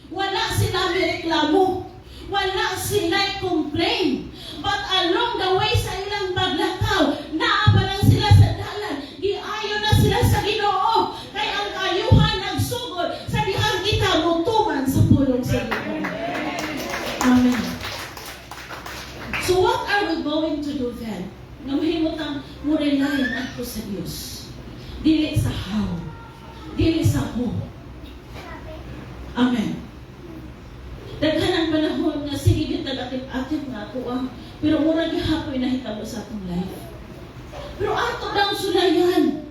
S3: wala sila reklamo, wala sila complain, but along the way sa ilang paglakaw, naabalang sila sa dalan, giayo na sila sa Ginoo, kay ang kayuhan nagsugod sa dihang kita mutuman sa pulong sa Ginoo. Amen. So what are we going to do then? Nga mahimutang murelayan ato sa Diyos. Dili sa how, dili sa who. Amen. Daghan ang panahon nga sige gyud tagatip-atip nga ako pero mura gihapoy nahitabo sa atong life. Pero ato daw sulayan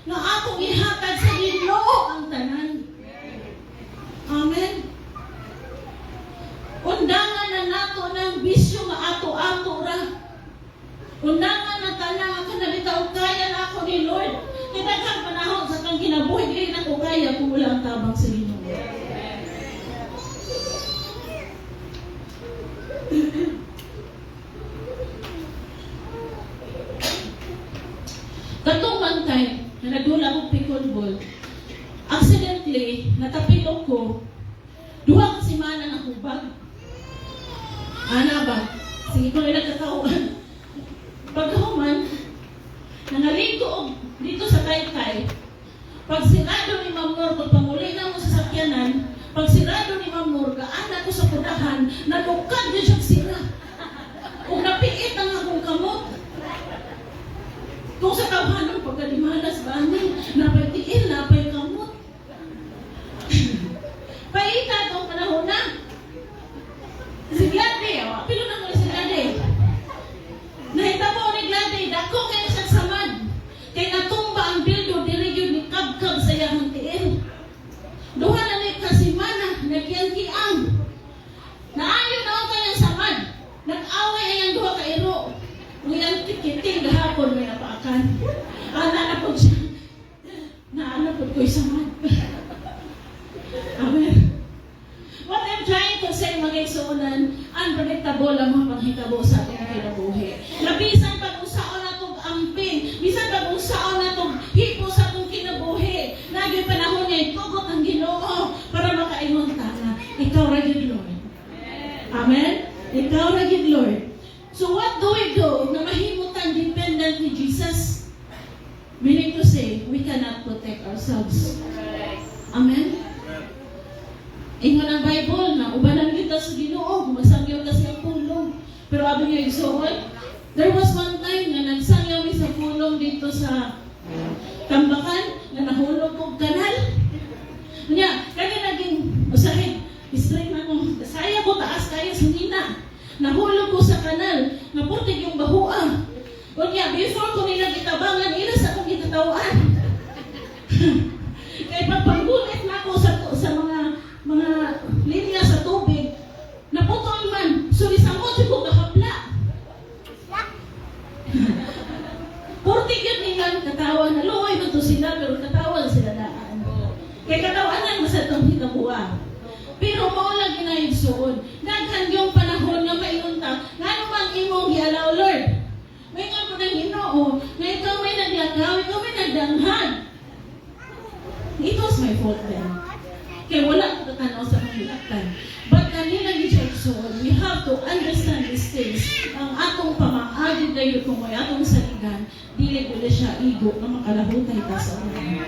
S3: na atong ihatag sa Ginoo ang tanan. Amen. Undangan na nato ng bisyo nga ato-ato ra. Undangan na tanan nga kanabitaw kaya na ako ni Lord. Kaya daghang panahon sa kang kinabuhi dili na ko kaya kung wala ang tabang sa Ginoo. Duha ka semana na hubag. Ana ba? Sige ko nila katawan. Pagkahuman, nangalingko og dito sa Taytay. Pag sirado ni Ma'am Nor, kung pamuli na mo sa sakyanan, pag sirado ni Ma'am Nor, gaana ko sa kudahan, nalukad niya siyang sira. Kung napiit ang akong kamot. Kung sa kawanan, pagkalimalas ba ni, napay-tiin, napay kamot. Paita itong panahon na. Si Glady, pilo na mo si Glady. Nahitabo ni Glady, dako kayo sa samad. Kaya natumba ang bildo, dirigyo ni Kabkab sa iyang tiil. Duha na ni kasimana, nagyangkiang. Naayon na ako kayang samad. Nag-away ayang duha ka iro. Nguyang tikiting gahapon may napaakan. Naanapod siya. Naanapod ko'y samad. Amen. What I'm trying to say, mga igsuunan, unpredictable ang mga panghitabo sa ating kinabuhi. Labisan pag-usaon na itong amping, bisan pag-usaon na itong hipo sa itong kinabuhi. Nagyo'y panahon niya, itugot ang Ginoo para makaingon ta na ikaw ra gyud Lord. Amen? Ikaw ra gyud Lord. So what do we do na mahimutan dependent ni Jesus? Meaning to say, we cannot protect ourselves. Amen? Ingon ang Bible na ubanan kita sa Ginoo, masangyaw kasi ang pulong. Pero abi niyo igsuon, there was one time na nagsangyaw mi sa pulong dito sa Tambakan na nahulog kong kanal. Kanya, kaya naging usahin, istray na ko, saya ko taas kaya sa nina. Nahulog ko sa kanal, naputig yung bahua. Kanya, before ko nila gitabangan, ila sa akong gitatawan. Kaya pagpanggulit na ako sa mga linya sa tubig, naputol man, sulisamot ko kahapla. Portig yun nilang katawan, naluoy man to sila, pero katawan sila daan. Kaya katawanan mo sa itong hitabuha. Pero maulang ginayigsoon. Daghan yung panahon nga mainunta, nga naman imong gialaw, Lord. May nga po ng Ginoo, na ikaw may naglagaw, ikaw may nagdanghan. It was my fault then. Kaya wala ko katanaw sa pangilatan. But kanina gigsoon, we have to understand these things. Ang atong pamaagid kayo kung may atong saligan, dili ko na siya igo na makalahutay ta sa unahan.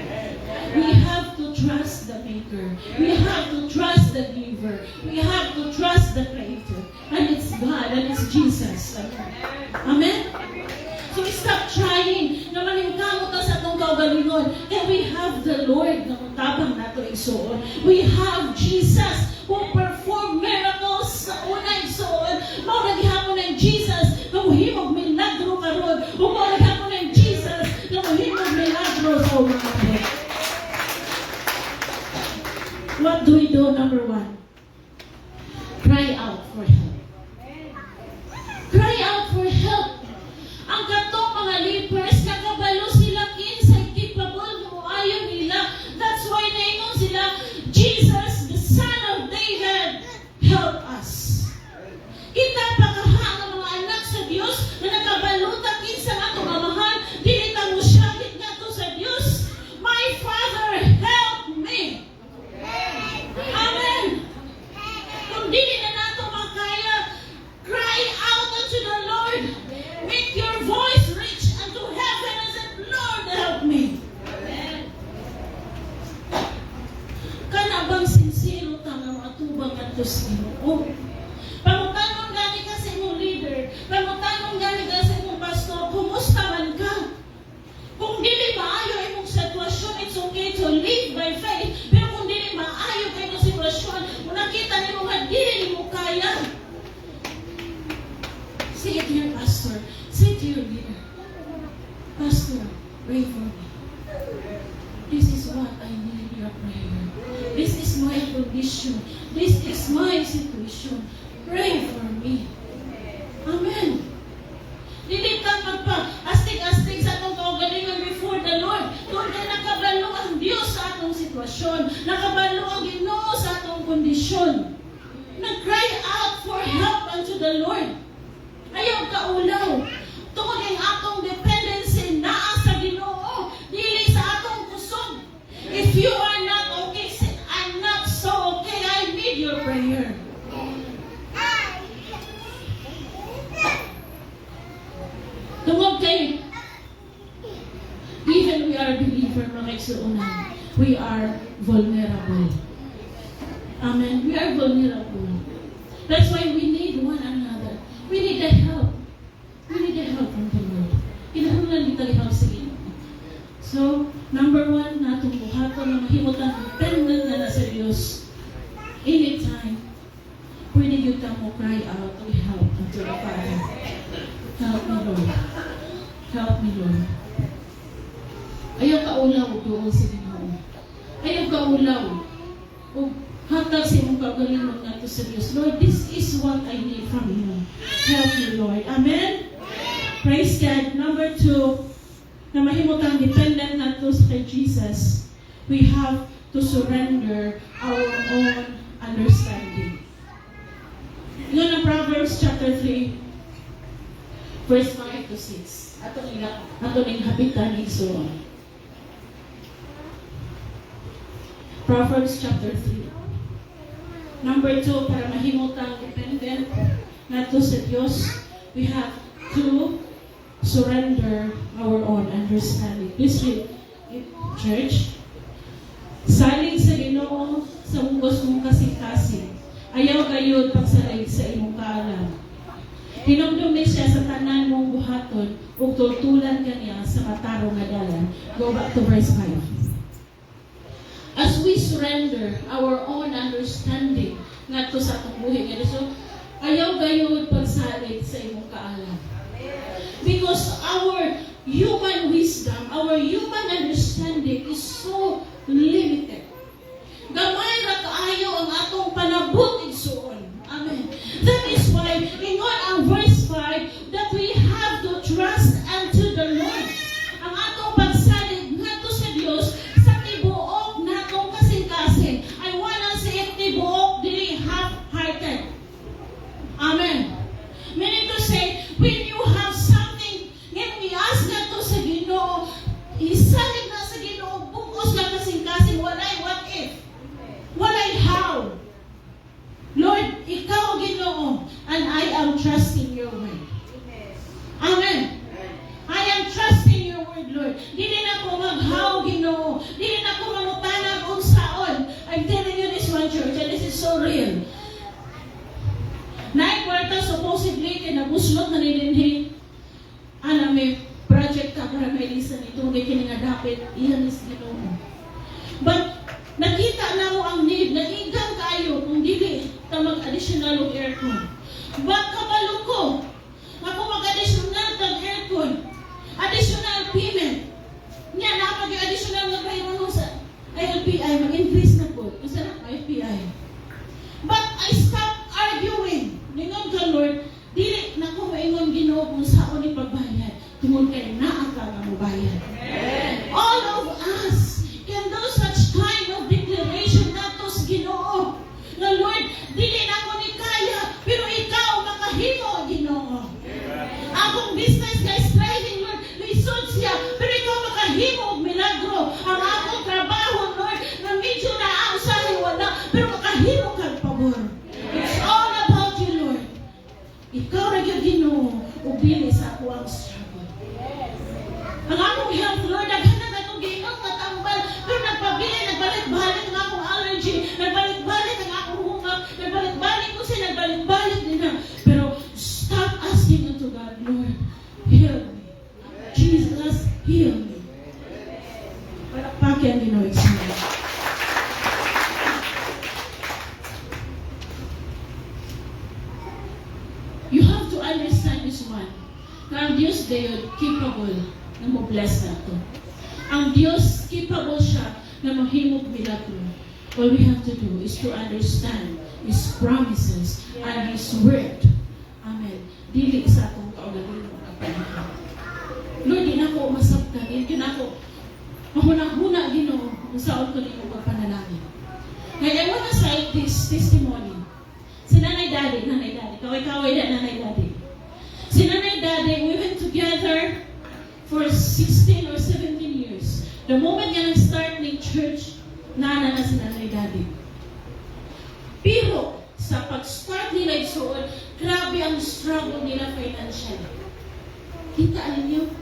S3: We have to trust the Maker. We have to trust the Giver. We have to trust the Creator. And it's God, and it's Jesus. Amen? So stop trying na maningkamot na sa atong kaugalingon. And we have the Lord na mutabang nato igsoon. We have Jesus who performed miracles sa una igsoon. Mao naghihapon ng Jesus na muhimog milagro karon. O mao naghihapon ng Jesus na muhimog milagro sa umahan. What do we do? Number one, cry out for help. Cry out for help. Ang katong mga lepers, nakabalo sila kinsay capable mo ayaw nila. That's why naingon sila, Jesus, the Son of David, help us. Kita pagkaha ng mga anak sa Diyos na nakabaluta kinsa nga itong amahan, dili ta mo siya nga to sa Diyos. My Father, help me. Amen. Kung dili na nato makaya, cry out unto the Lord. Make your voice reach unto heaven and say, Lord, help me. Amen. Kana bang sincero ta nga matubang adto sa Ginoo? Pangutanon gani ka sa imong leader, pangutanon gani ka sa imong pastor, kumusta man ka? Kung dili maayo imong sitwasyon, it's okay to live by faith. Pero kung dili maayo kayo sitwasyon, kung nakita nimo nga dili mo kaya, say it to your pastor, say to your leader, Pastor, pray for me. This is what I need your prayer. This is my condition. This is my situation. Pray for me. Amen. Dili ka magpa-astig-astig sa atong kaugalingon before the Lord. Doon ka nakabalo ang Diyos sa atong sitwasyon. Nakabalo ang Ginoo sa atong kondisyon. Nag-cry out for help unto the Lord. Ayaw ka ulaw. Tungod ang atong dependency naa sa Ginoo, dili sa atong kusog. If you are not okay, say, I'm not so okay, I need your igsuunan. We are vulnerable. Amen. We are vulnerable. That's why we need one another. We need the help. We need the help from the Lord. Kinahanglan kita help sa Ginoo. So, number one, natong buhaton na mahimutan dependent na sa Dios. Anytime, pwede yun ka mo cry out of help unto the Father. Help me, Lord. Help me, Lord. Ayaw ka ulaw doon sa Ginoo. Ayaw ka ulaw. O hatag sa imong kagalingon nato sa Dios. Lord, this is what I need from you. Help me, Lord. Amen? Praise God. Number two, na mahimutang dependent nato sa kay Jesus, we have to surrender our own understanding. Yun ang Proverbs chapter 3, verse 5 to 6. Ato ning habitan igsoon. Proverbs chapter 3. Number 2, para mahimutang dependent nato sa Dios, we have to surrender our own understanding. Please read it, church. Salig sa Ginoo sa mugos mong kasing-kasing. Ayaw gayud pagsalig sa imong kaalam. Hinumdumi siya sa tanan mong buhaton ug tultulan kaniya sa matarong nga dalan. Go back to verse 5. As we surrender our own understanding ngadto sa atong buhi nga so ayaw gayud pagsalig sa imong kaalam. Because our human wisdom, our human understanding is so limited. Gamay ra kaayo ang atong panabot igsuon. Amen. That is why ingon ang verse 5 that we have to trust unto the Lord. Ang atong pagsalig ngadto sa Dios sa tibuok natong kasing-kasing. I wanna say tibuok dili half-hearted. Amen. Meaning to say, when you have something, ngayon i-ask na to sa Ginoo, isalig na sa Ginoo, bukos na kasing-kasing, walay what if, walay how. Lord, ikaw Ginoo, and I am trusting your word. Amen. I am trusting your word, Lord. Dili na ko mag-how Ginoo, dili na ko mamutanag unsaon. I'm telling you this one, church, and this is so real. Naikwarta supposedly kinabuslot na nilinhi may project ka para may lisa nito kay kini nga dapat iyan is Ginoo. But nakita na mo ang need, naigang kayo kung dili ta mag-additional og aircon. But kabalo ko nga kung mag-additional tag aircon, additional payment nya na pag-additional nga bayron sa ILPI mag-increase na po. Usa na ILPI. But I stopped arguing. Ningon ka, Lord, dili na ko maingon Ginoo kung saan ni pagbayad. Tungod kay naa ka nga mobayad. All of us can do such kind of declaration nato sa Ginoo. Na Lord, dili na ko ni kaya, pero ikaw makahimo Ginoo. Akong business kay striving, Lord, lisod siya, pero ikaw makahimo og milagro. Ang akong trabaho, Lord, na medyo na usahay wala, pero makahimo kag pabor. It's all about you, Lord. Ikaw ra gyud Ginoo ug dili sa ako ang struggle. Ang akong health, Lord, daghan na akong giingon nga tambal, pero nagpabili, nagbalik-balik ang akong allergy, nagbalik-balik ang akong hungab, nagbalik-balik ko siya, nagbalik-balik din na. Pero stop asking unto God, Lord, heal me. Jesus, heal me. Palakpakan Ginoo igsoon. You have to understand this one. Na ang Diyos dayon capable na mo-bless nato. Ang Diyos capable siya na mahimog milagro. All we have to do is to understand His promises and His word. Amen. Dili sa atong kaugalingon ang panahon. Lord, di na ko masabtan. Di na ko mahuna-huna Ginoo kung saan ko nimo pagpanalangin. Kaya I want to cite this testimony. Si Nanay Daddy, kaway-kaway na Nanay Daddy. Si Nanay Daddy, we went together for 16 or 17 years. The moment nga nag-start ng church, nana na si Nanay Daddy. Pero, sa pag-start nila igsuon, grabe ang struggle nila financially. Kita ninyo?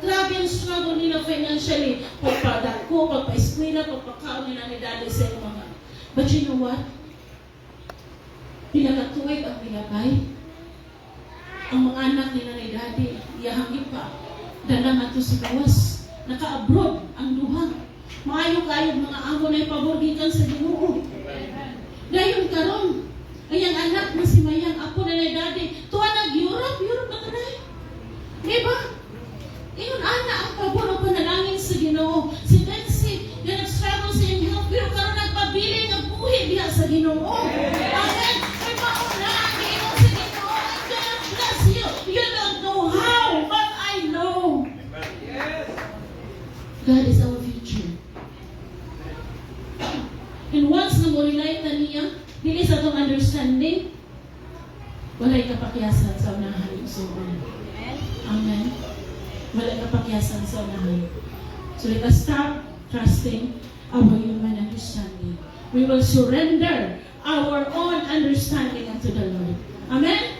S3: grabe ang struggle nila financially. Pagpadako, pagpa-eskwela, pagpakaon nila ni daddy sa mga. But you know what? Pinagatuwig ang pinagay. Ang mga anak nila ni daddy, iyahangin pa. Dala nga to sa gawas. Naka-abroad ang duha. Maayo kayo mga amo na ipaborgikan sa Ginoo. Dayon karon, ayang anak na si Mayang, ako na ni daddy, tuwa nag-Europe na kanay. Diba? Ingon ana ang pabor o panalangin sa Ginoo. Si Nancy, na nag-struggle sa iyong health, pero karon nagpabiling ang buhi diha sa Ginoo. Amen. Ay mauna ang Ginoo sa Ginoo. I'm gonna bless you. You don't know how, but I know. God is our future. And once na mo relate na niya, dili sa itong understanding, wala'y kapakyasan sa unahan yung sobrang. Amen. Wala'y kapakyasan sa unahan. So let us stop trusting our human understanding. We will surrender our own understanding unto the Lord. Amen?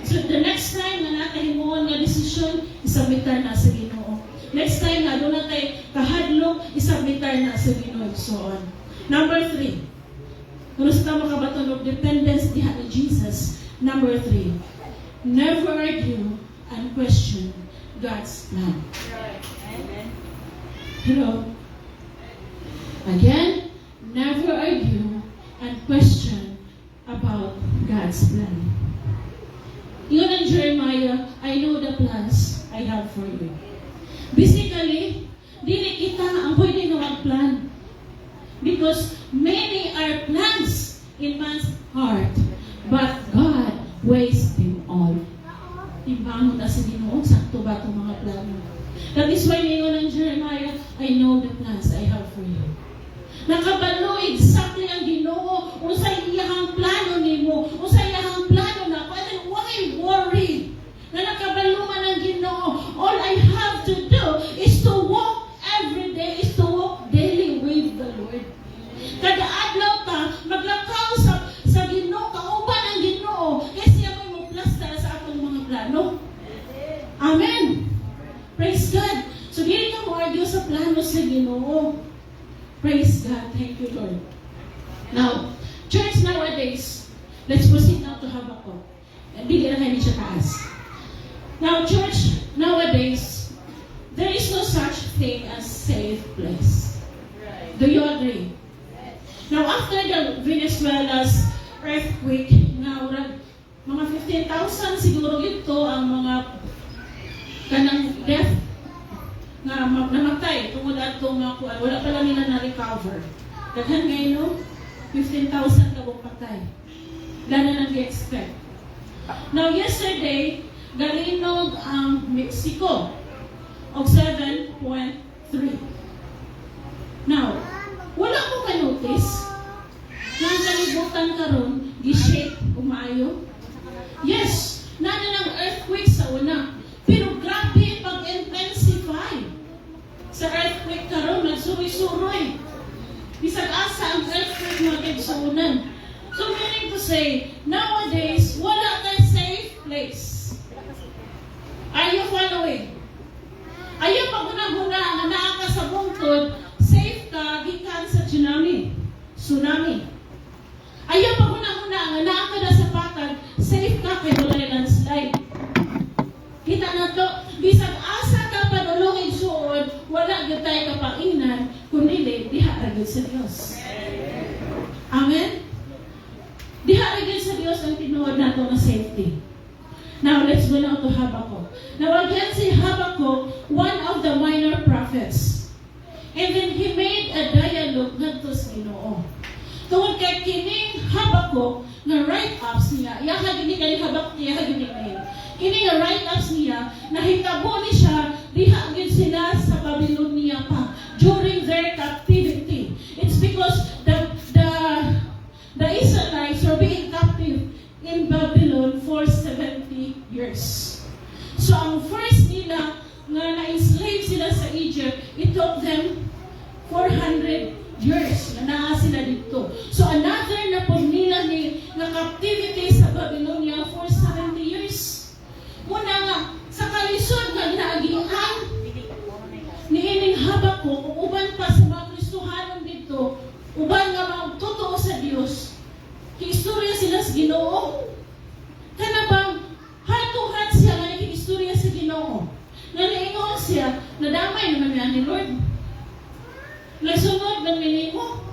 S3: So the next time na nakahimuon nga desisyon, isabitan na sa Ginoo. Next time na doon natin kahadlok, isabitan na sa Ginoo. So on. Number 3. Kung sa makabaton of dependence diha ni Jesus. Number 3. Never argue and question God's plan. You know, again, never argue and question about God's plan. Yun ang Jeremiah, I know the plans I have for you. Basically, dili kita ang pwede nga mag-plan. Because many are plans in man's heart, but God weighs them all. Timbang na sa Ginoo, sakto ba itong mga plano? That is why ngayon ng Jeremiah, I know the plans I have for you. Nakabalo exactly ang Ginoo, unsay iyahang plano nimo, unsay iyahang plano na, and then why worry? Na nakabalo man ang Ginoo, all I have to do is to walk every day, is to walk daily with the Lord. Kada adlaw ta, maglakaw sa Ginoo, kauban ang Ginoo, kasi ako mo plastar sa atong mga plano. Amen. Praise God. So, dili ka mo argue sa plano sa Ginoo. Praise God. Thank you, Lord. Now, church nowadays, let's proceed now to Habakkuk. Bili na kayo siya taas. Now, church nowadays, there is no such thing as safe place. Do you agree? Now, after the Venezuela's earthquake, now, mga 15,000 siguro ito ang mga kanang death na namatay tungod at tumakuan. Wala pala nila na-recover. Daghan ngayon, no? 15,000 kabong patay. Wala na nag-expect. Now, yesterday, galinog ang Mexico of 7.3. Now, wala ko ka-notice na ang kalibutan karon gi-shake, umayo. Yes, nana ng earthquake sa una. Pero grabe pag-intensify. Sa earthquake karon nagsuroy-suroy. Bisag asa ang earthquake magigsunan. So meaning to say, nowadays, wala kay safe place. Are you following? Ayaw pag-una-una na naa ka sa bungtod, safe ka, gikan sa tsunami. Ayaw pag-una-una nga naa ka na sa patag, safe ka kay walay landslide. Kita na to, bisag asa ka panulungin suod, wala gyud tayo kapainan, kundi diha ra gyud sa Dios. Amen. Diha ra gyud sa Dios ang tinuod nato nga safety. Now let's go now to Habakkuk. Now again si Habakkuk, one of the minor prophets. And then he made a dialogue ngadto sa Ginoo. Tungod kay kining Habakkuk nga write-ups niya, iyaha gini kay Habakkuk, iyaha gini kay. Kini nga write-ups niya, nahitabo ni siya, diha gyud sila sa Babylonia pa during their captivity. It's because the Israelites were being captive in Babylon for 70 years. So ang first nila nga na-enslave sila sa Egypt, it took them 400 years na naa sila dito. So another na po nila ni nga captivity sa Babylonia for 70 years. Muna nga, sa kalisod nga ginaagihan, Ginoo. Kana bang heart to heart siya nga nakiistorya sa Ginoo. Nga niingon siya, nadamay naman niya ni Lord. Nagsunod man minimo.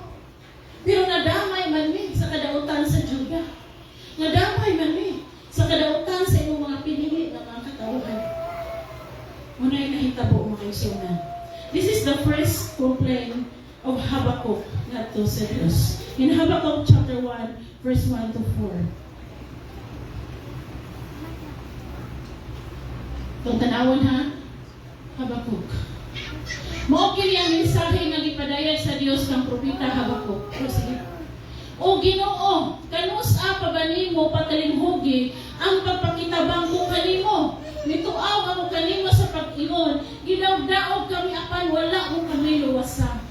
S3: Pero nadamay man mi sa kadautan sa Juda. Nadamay man mi sa kadautan sa imong mga pinili na mga katauhan. Unay nahitabo mga igsoon. This is the first complaint of Habakkuk ngadto sa Dios. In Habakkuk chapter 1 verse 1 to 4. Itong tanawon ha, Habakkuk. Mao kini ang mensahe nga gipadayag sa Dios kang propeta Habakkuk. O Ginoo, kanus-a pa ba nimo patalinghugi ang pagpakitabang ko kanimo? Mituaw ako kanimo sa pag-ingon, gidawdaog kami apan wala mo kami luwasa.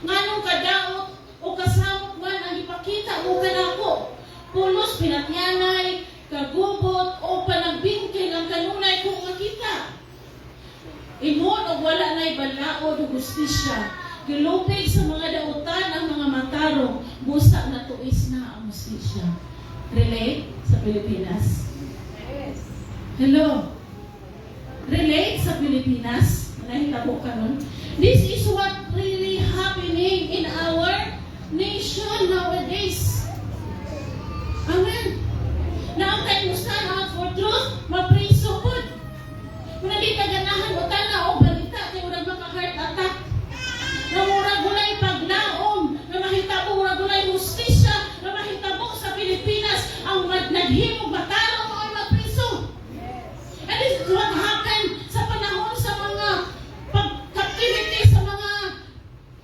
S3: Nganong kadaot o kasamot man ang ipakita mo kanako? Pulos pinatyanay, kagubot o panagbingking ang kanunay kong makita. Ingon og wala na'y balaod o justisya. Gilupig sa mga dautan ang mga matarong, busa na tuis na ang justisya. Relate sa Pilipinas?
S2: Yes.
S3: Hello? Relate sa Pilipinas? Nahitabo ka nun? This is what really happening in our nation nowadays. Amen. Na ang kaimusan ang for truth, mapriso po. Kung hindi ka ganahan mo tana o balita, kaya murag maka-heart attack. Na murag gulay paglaom, na mahitabo murag gulay hustisya, na mahitabo sa Pilipinas, ang naghimog matarong o mapriso. And this is what happened sa panahon sa mga pag-captivity sa mga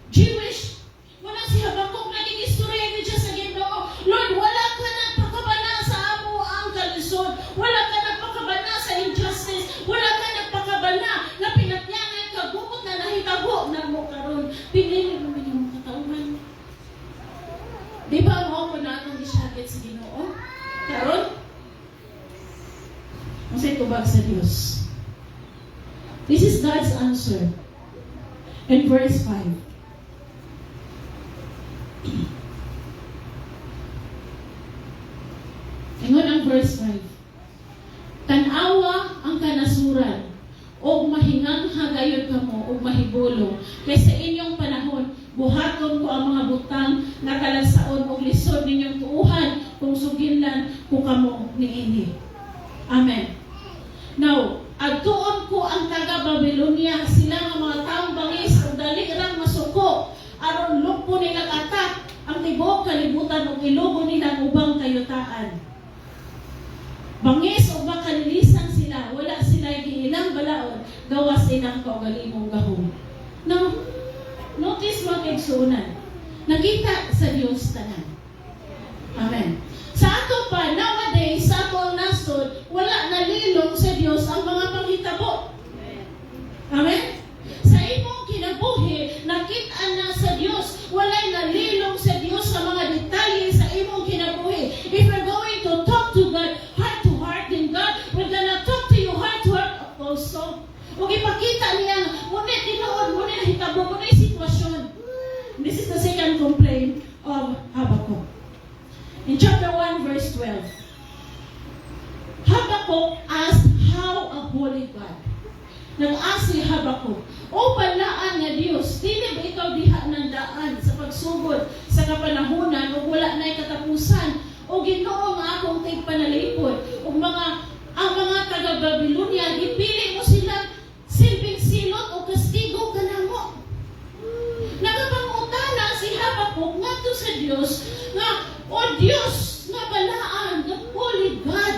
S3: Jewish. Wala si Habakkuk naging istorya ni Diyos sa Ginoo. Lord, wala ka nagpakabana sa amo ang kalisod. Wala ka nagpakabana sa injustice. Wala ka nagpakabana na pinatyangan kagubot na nahitabo na mo karon. Pinili mo naman yung katauhan. Di ba mo ako na itong isyagit sa Ginoo? Karon? Masay tubag sa Diyos. This is God's answer. In verse 5. Ingon ang verse 5. Tanawa ang kanasuran, o mahingang hagayod kamo, o mahibolo, kay sa inyong panahon, buhaton ko ang mga butang na kalansaon o lisod ninyong tuuhan, kung suginlan ko kamo niini. Amen. Now, agtuon ko ang taga-Babylonia, sila nga mga taong bangis, o dalirang masuko, aron lupo nilang atak, ang tibok kalibutan o ilugo nilang ubang kayutaan. Bangis o makalilisan sila, wala sila giilang balaod, gawas ilang kaugalimong gahom. Now, notice mga kaigsuunan, nakita sa Diyos tanan. Amen. Sa ato pa, nowadays, sa ato ang nasod, wala nalilong sa Diyos ang mga panghitabo. Amen? Sa imong kinabuhi, nakita na sa Diyos, wala'y nalilong sa Diyos sa mga detalye sa imong kinabuhi. If you're going to talk to God, heart to heart, then God will gonna talk to you heart to heart also. Kung ipakita niya, muna tinood, muna nahitabo, muna yung sitwasyon. This is the second complaint of Habakkuk. In chapter 1, verse 12, Habakkuk asked how a holy God. Nag-ask si Habakkuk, o palaan nga Diyos, dili ba ikaw diha ng daan sa pagsugod sa kapanahunan o wala na'y katapusan o Ginoo nga akong tigpanalipod o ang mga taga-Babylonia, ipili mo sila silbing silot o kastigo ka na mo. Nagapangutana si Habakkuk ngadto sa Diyos nga, o Diyos nga balaan, the Holy God,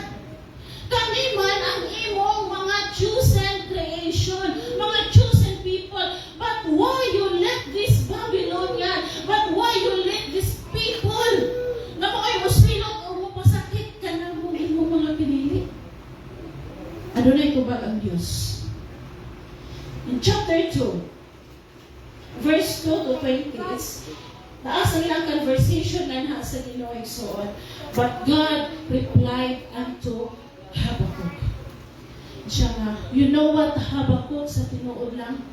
S3: kami man ang imong mga chosen creation, mga chosen people, but why you let this Babylonian, but why you let these people, na mga musilot o mapasakit ka na mo imong mga pinili? Adunay tubag ang Diyos. In chapter 2, verse 2 to 20, it's taas ang ilang conversation na sa Ginoo igsoon. But God replied unto Habakkuk. Siya nga, you know what, Habakkuk, sa tinuod lang?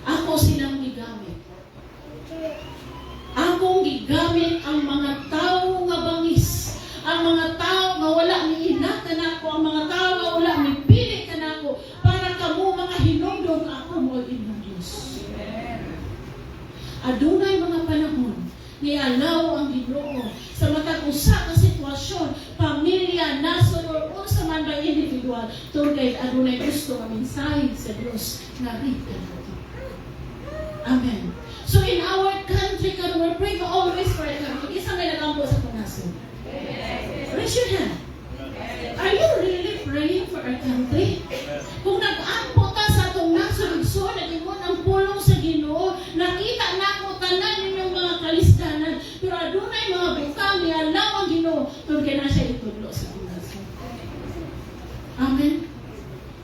S3: Ako silang gigamit. Ako akong gigamit ang mga tao nga bangis, ang mga tao nga wala ni ina kanako, ang mga tao nga wala ni pili kanako, para kamo mga hinumdum ako mo inyong Diyos. Adunay mga panahon ni alaw ang Ginoo sa matag usa ka sitwasyon, pamilya, nasod, or unsa man ba individual, tungkol adunay gusto nga mensahe sa Dios nga rita. Amen. So in our country, we're praying always for our country. Isa may nagampo sa punason. Raise your hand. Are you really praying for our country? Kung nag-ampo ta sa atong nasod, so nag-ingon ang pulong sa Ginoo, nakita na ako tanan ninyong mga kalisdanan, pero adunay mga butang ni alaw ang Ginoo, tungkol na siya itudlo sa punason. Amen.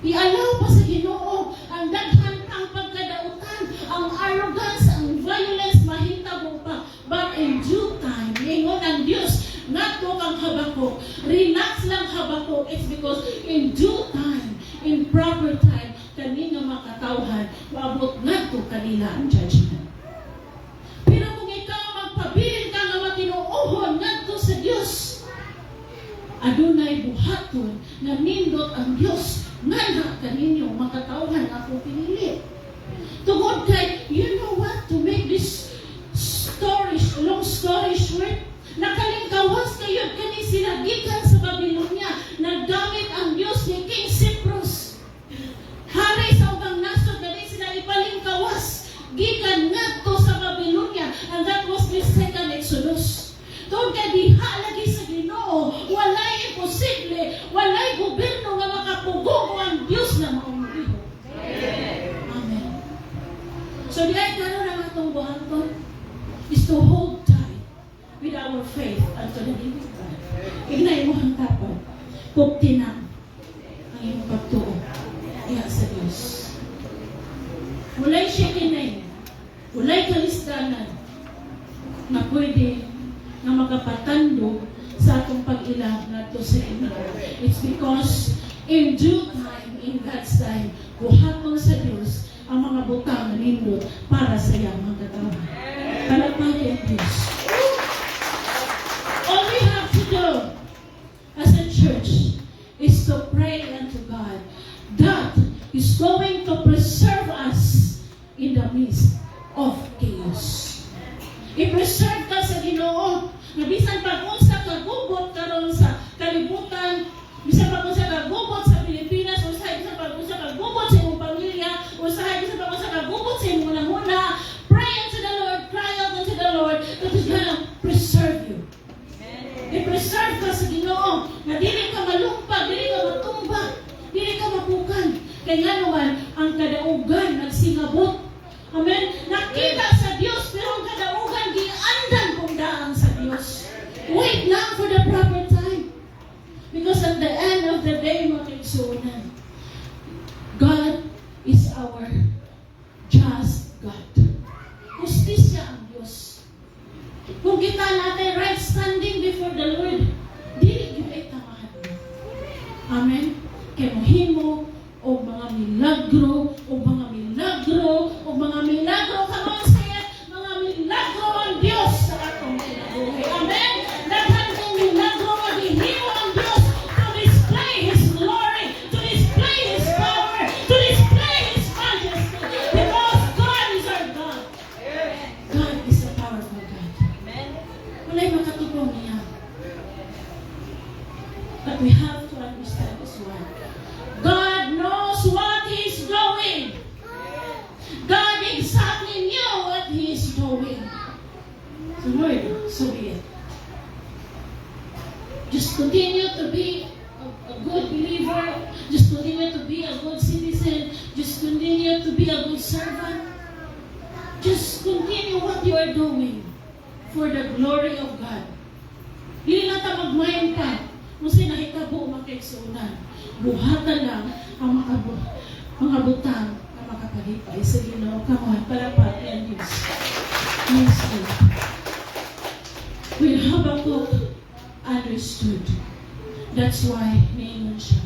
S3: Ialaw pa sa Ginoo ang daghan ang pagkadautan, ang arrogance, ang violence, mahitabo pa. But in due time, ingon ang Diyos, ngadto kang Habakuk. Relax lang Habakuk. It's because in due time, in proper time, kani nga makatawhan, maabot ngadto kanila ang judgment. Pero kung ikaw magpabilin ka nga matinuohon ngadto sa Diyos, adunay buhaton na nindot ang Diyos nga kaninyo makatawhan ako pinili. Tungod kay, you know what, to make this long story short, nakalingkawas kayo kani sila gikan sa Babylonia, nagdamit ang Diyos ni King Cyprus. Hari sa ubang nasod, dali sila ipalingkawas, gikan ngadto sa Babylonia, and that was the second Exodus. Tungod kay diha lagi sa Ginoo, walay imposible, walay gobyerno nga makapugo ang Diyos na maumuliho. Amen. So diay karon ang atong buhaton is to hold tight with our faith unto the living God. Ignay mo ang tapon, kuptinan ang iyong pagtuo iya sa Diyos. Walay shekinah, walay kalisdanan na pwede na magapatando sa atong pag-ilang nato sa Ginoo. It's because in due time, in God's time, buhaton sa Diyos ang mga butang na nindot para sa iyang mga katawhan. Palagpagi ang Diyos. All we have to do as a church is to pray unto God that is going to preserve us in the midst of chaos. I-preserve ka sa Ginoo. Nabisan pag-unsa kagubot karon sa kalibutan, bisan pag-unsa kagubot sa Pilipinas, usahay bisan pag-unsa kagubot sa imong pamilya, usahay bisan pag-unsa kagubot sa imong una-una, pray unto the Lord, cry out unto the Lord, that is gonna preserve you. I-preserve ka sa Ginoo, na dili ka malumpag, dili ka matumba, dili ka mapukan. Kaya nga naman, ang kadaugan nagsingabot. Amen? Nakita sa Diyos, pero ang kadaugan giandan kung daan sa Diyos. Wait lang for the proper time. Because at the end of the day, makiksunan, God is our just God. Justisya ang Diyos. Kung kita natin right standing before the Lord, dili yun ay tamahan mo. Amen? Kaya mohimo, o mga milagro, o mga milagro, o mga milagro, come on, say it, mga milagro ang Diyos sa atong kinabuhi. Amen? Daghan ng milagro maghihimo ang Diyos to display His glory, to display His power, to display His majesty. Because God is our God. God is a powerful God. Wala'y makatupong niya. But we have to understand this one. God knows what He's doing. God exactly knew what He is doing. So Lord, so be it. Just continue to be a good believer. Just continue to be a good citizen. Just continue to be a good servant. Just continue what you are doing for the glory of God. Dili na ta magmayan pa. Kung sinahitabo makiksunan. Buhatan lang ang mga butang na makapalipay sa Ginoo. Kamuhan para pati ang Diyos. Yes, Lord. When Habakuk understood, that's why naingon siya.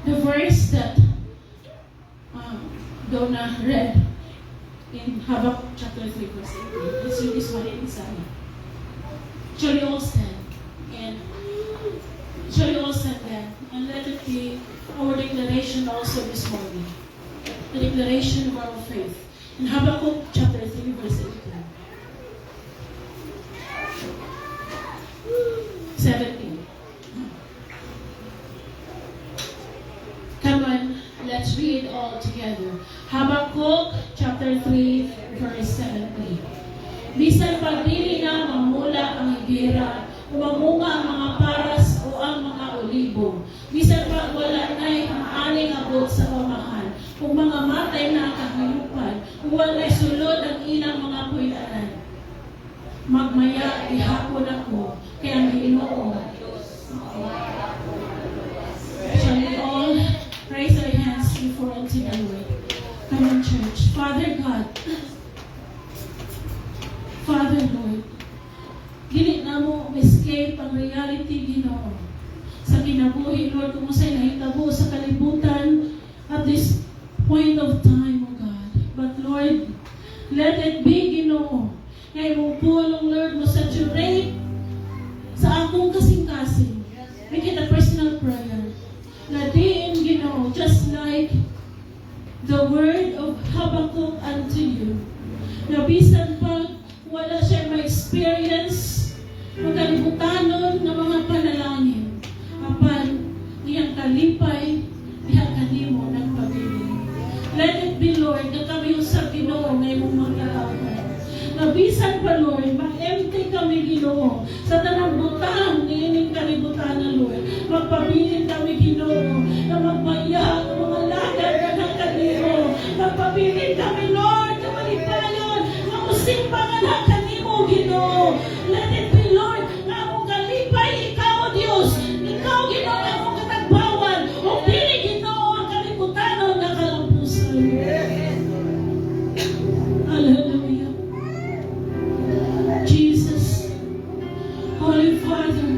S3: The verse that Donna read in Habakkuk chapter 3, verse 18. Let's read this one in Isaiah. Shall we all stand? And shall we all stand then? And let it be our declaration also this morning. The declaration of our faith. In Habakkuk chapter 3, verse 18. 17. Come on, let's read all together. Habakkuk chapter 3, verse 17. Bisan pa dili na mamula ang higuera, umamunga ang mga paras o ang mga olibo. Bisan pa wala na'y maaling abot sa pamahan, kung mga matay na kahayupan, kung wala'y sulod ang ilang mga puwilaan. Magmaya, ihapon ako, kaya ang Ginoo. Shall we all raise our hands before unto the Lord? Come on, church. Father God, Father Lord, dili na mo escape ang reality, Ginoo. Sa kinabuhi, Lord, kung sa'y nahitabo sa kalibutan at this point of time, O God. But Lord, let it be, Ginoo. Kaya mong pulong, Lord, mo saturate sa akong kasing-kasing. Make it a personal prayer. Na diin, Ginoo, just like the word of Habakkuk unto you. Na bisan pa wala siya ma-experience magkalibutanon ng mga panalangin. Apan, niyang kalipay, niyang kanimo ng pag-ibig. Let it be, Lord, na kami sa Ginoo na imong magkakawan. Nabisan pa, Lord, ma-empty kami, Ginoo, sa tanang butang ni ining kalibutanan, Lord. Magpabilin kami, Ginoo, na magmaya ng mga lagat na nagkanimo. Magpabilin kami, Lord, na malipayon, na musimbangan na kanimo, Ginoo. Let it be, Lord, na among kalipay, ikaw, Diyos. Ikaw, Ginoo, na among katagbawan. O pili, Ginoo, ang kalibutanan na kalampusan. Hallelujah. Jesus, Holy Father,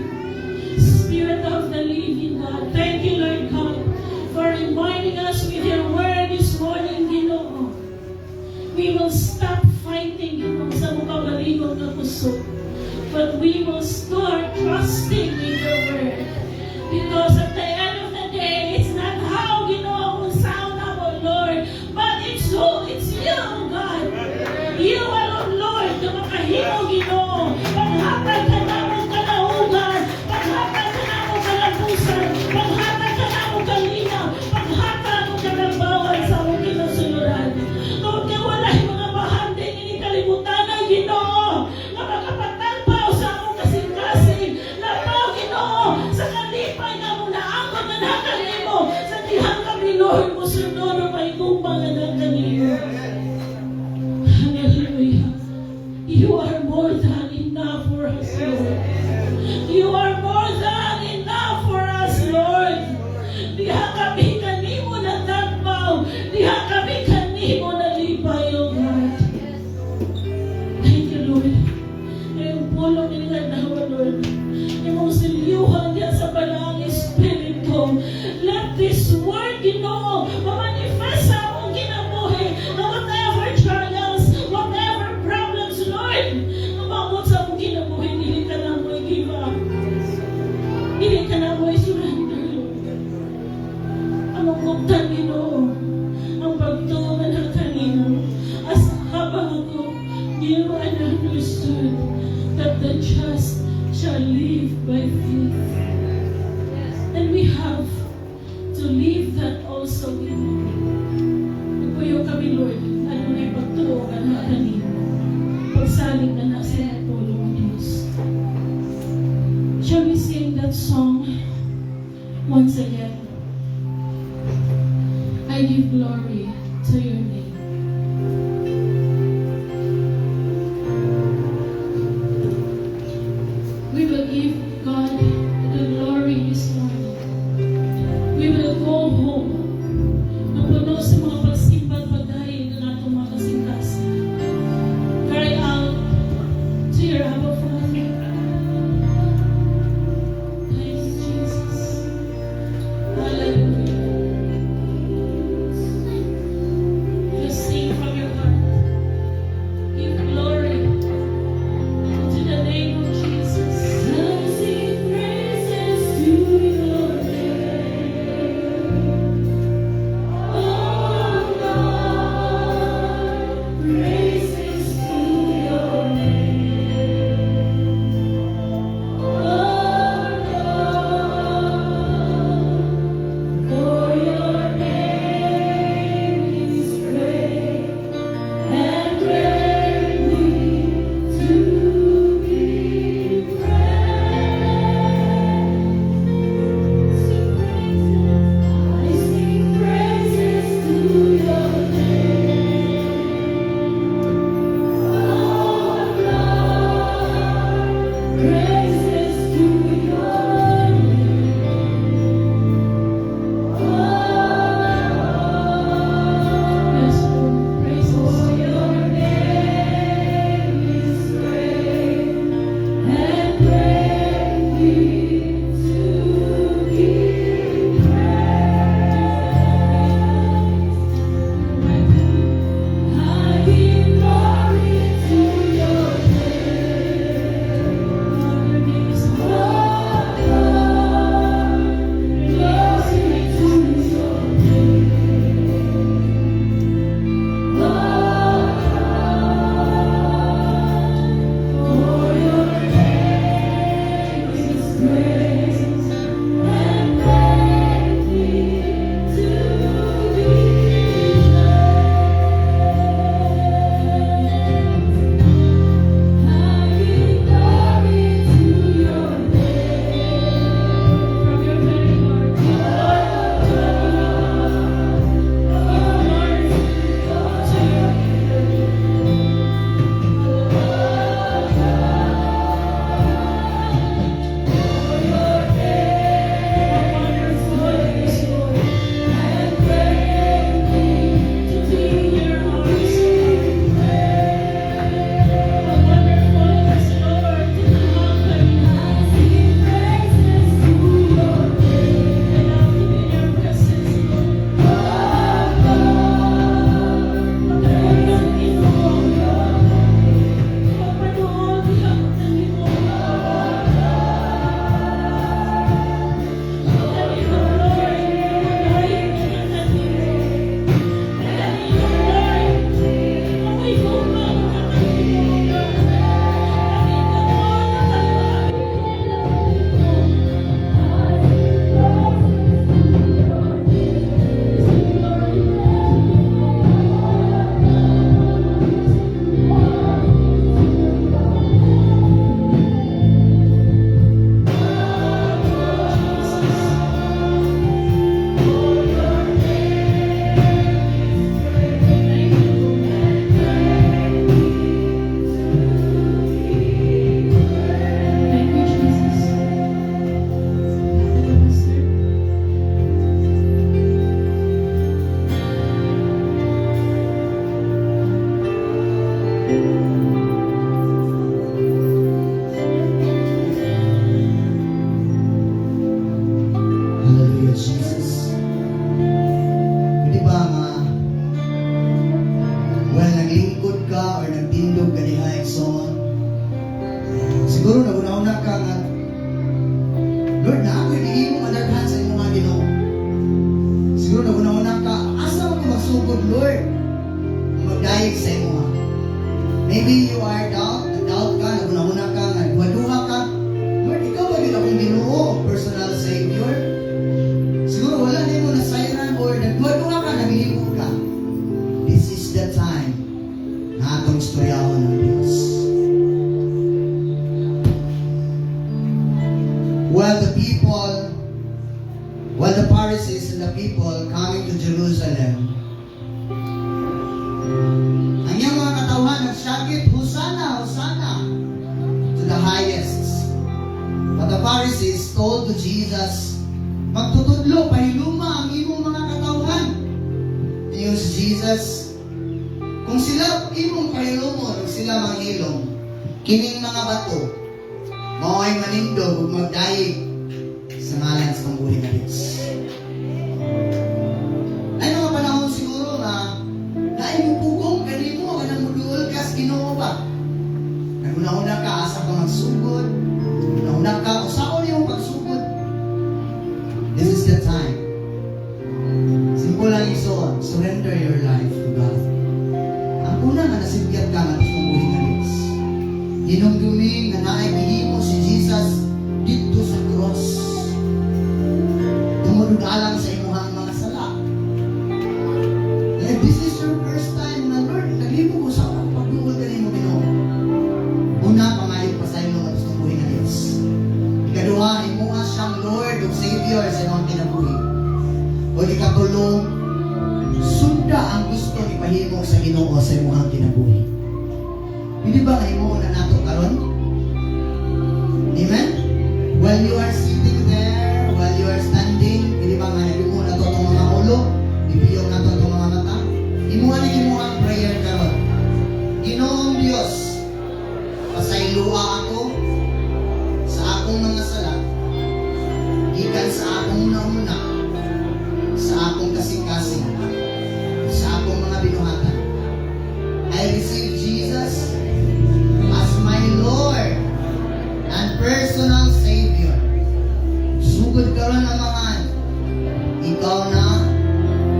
S3: Spirit of the living God, thank you, Lord God, for reminding us with your word this morning, Ginoo. We will stop fighting, Ginoo, sa mukabaligon na puso, but we will start trusting in your word. Because at the end of the day, it's not how, Ginoo, will sound our Lord, but it's who, it's you, God. You alone, Lord, na makahimo, Ginoo. Paghatag ka namong kalaugan, paghatag ka namong kalampusan, paghatag ka namong kalinaw, paghatag mo kalagbawan sa among kinasunuran. Kung wala yung mga bahanding ini kalibutan ng Ginoo, na makapatagpaw sa among kasing-kasing, lapaw, Ginoo, sa kalipay na mong naangkot na nakalimo, sa tihang kami, Lord, mo sunod o may kumpang na kanino. Hallelujah. You are more than enough for us, Lord. You are more than enough for us, Lord. Diha kami kanimo na tagpaw. Diha kami kanimo na lipay, O God. Thank you, Lord. Ngayong pulong nila nawa, Lord. Imong silyuhan diya sa balang Espiritu. Let this word, Ginoo, ma-manifest sa among kinabuhi na whatever trials, whatever problems, Lord, umabot sa among kinabuhi, dili ka na mo i-give up. Dili ka na mo i-surrender, Lord. Among buktan, Ginoo, ang pagtuman ng kanino. As habang ako, you and understood that the just shall live by faith. And we have to live that also, Ginoo. Nagpuyo kami, Lord, ano na yung pagtuogan na kanino. Pagsaling na nasa tulong ng Diyos. Shall we sing that song once again? I give glory to your name. We will give God the glory this morning. We will go home. Napuno sa mga pagsimbag pagdahil na natong mga kasing-kasing. Cry out to your Abba Father. Thank you, Jesus. Hallelujah.
S4: Hallelujah, Jesus. Di ba nga, well, naglingkod ka or nagtindog ka diha, Exxon, siguro nauna-una ka nga, Lord, na ako'y diin mo madaghan sa imong mga Ginoo. Siguro nauna-una ka, asa mo magsugod, Lord, magdayeg sa imo ha. Maybe you are doubt ka, nauna-una ka, nagwaduha ka, Lord, ikaw ba yun akong Ginoo, personal Savior? Siguro wala na mo nasayran or nagwaduha ka, naghihibo ka. This is the time na atong istoryahon ng Diyos. While the Pharisees and the people coming to Jerusalem, ang iyang mga katawhan nagsyagit, Hosanna, Hosanna to the highest. But the Pharisees told to Jesus, magtutudlo, pahiluma ang imong mga katawhan. Tingin si Jesus, kung sila imong pahilumon, sila manghilom, kining mga bato, mao'y manindog ug magdayeg sa ngalan sa pambuhay ng Diyos. Ay mga panahon siguro na naimupugong kanimo ka nang muduol ka sa Ginoo ba? Naguna-una ka, asa ka magsugod, naguna-una ka, usaon yung pagsugod. This is the time. Simple lang ison, surrender your life to God. Ang una nga nasibyat ka nga sa pambuhay ng Diyos. Hinumdumi nga naibigin mo si Jesus dito sa cross. Tumudugalang sa imuhang mga sala. If this is your first time na Lord, naglibo ko sa pagdugol ka nimo Ginoo. Una, pangayon pa sa imo at sa buhay ng Diyos. Ikaduha, imuha siyang Lord o Savior sa imong kinabuhi. O ikatulong, sunda ang gusto ni pahimo sa Ginoo sa imong kinabuhi. Hindi ba kayo mo na nato karon? Amen? While you are sitting there, while you are standing, hindi ba nga mo na to itong mga ulo, ibiyong na to itong mga mata, imuhanin mo ang prayer karon. Ginoong Diyos, pasaylua ako sa akong mga sala, gikan sa akong nauna, sa akong kasing-kasing, sa akong mga binuhatan. I receive Jesus as my Lord and personal Savior. Sugod karon ang mga ikaw na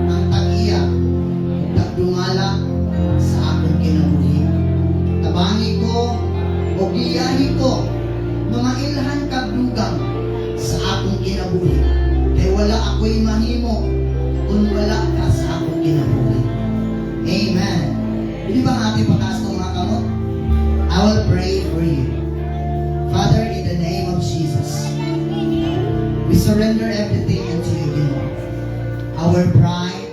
S4: ang tag-iya, tagdungala sa akong kinabuhi. Tabangi ko o giyahi ko mga ilhan kagdugang akong kinabuhi. Kaya wala ako'y mahimo kung wala ka sa akong kinabuhi. Amen. Hindi ba ang ating pataas ng mga kamot? I will pray for you. Father, in the name of Jesus, we surrender everything unto you, Lord. Our pride,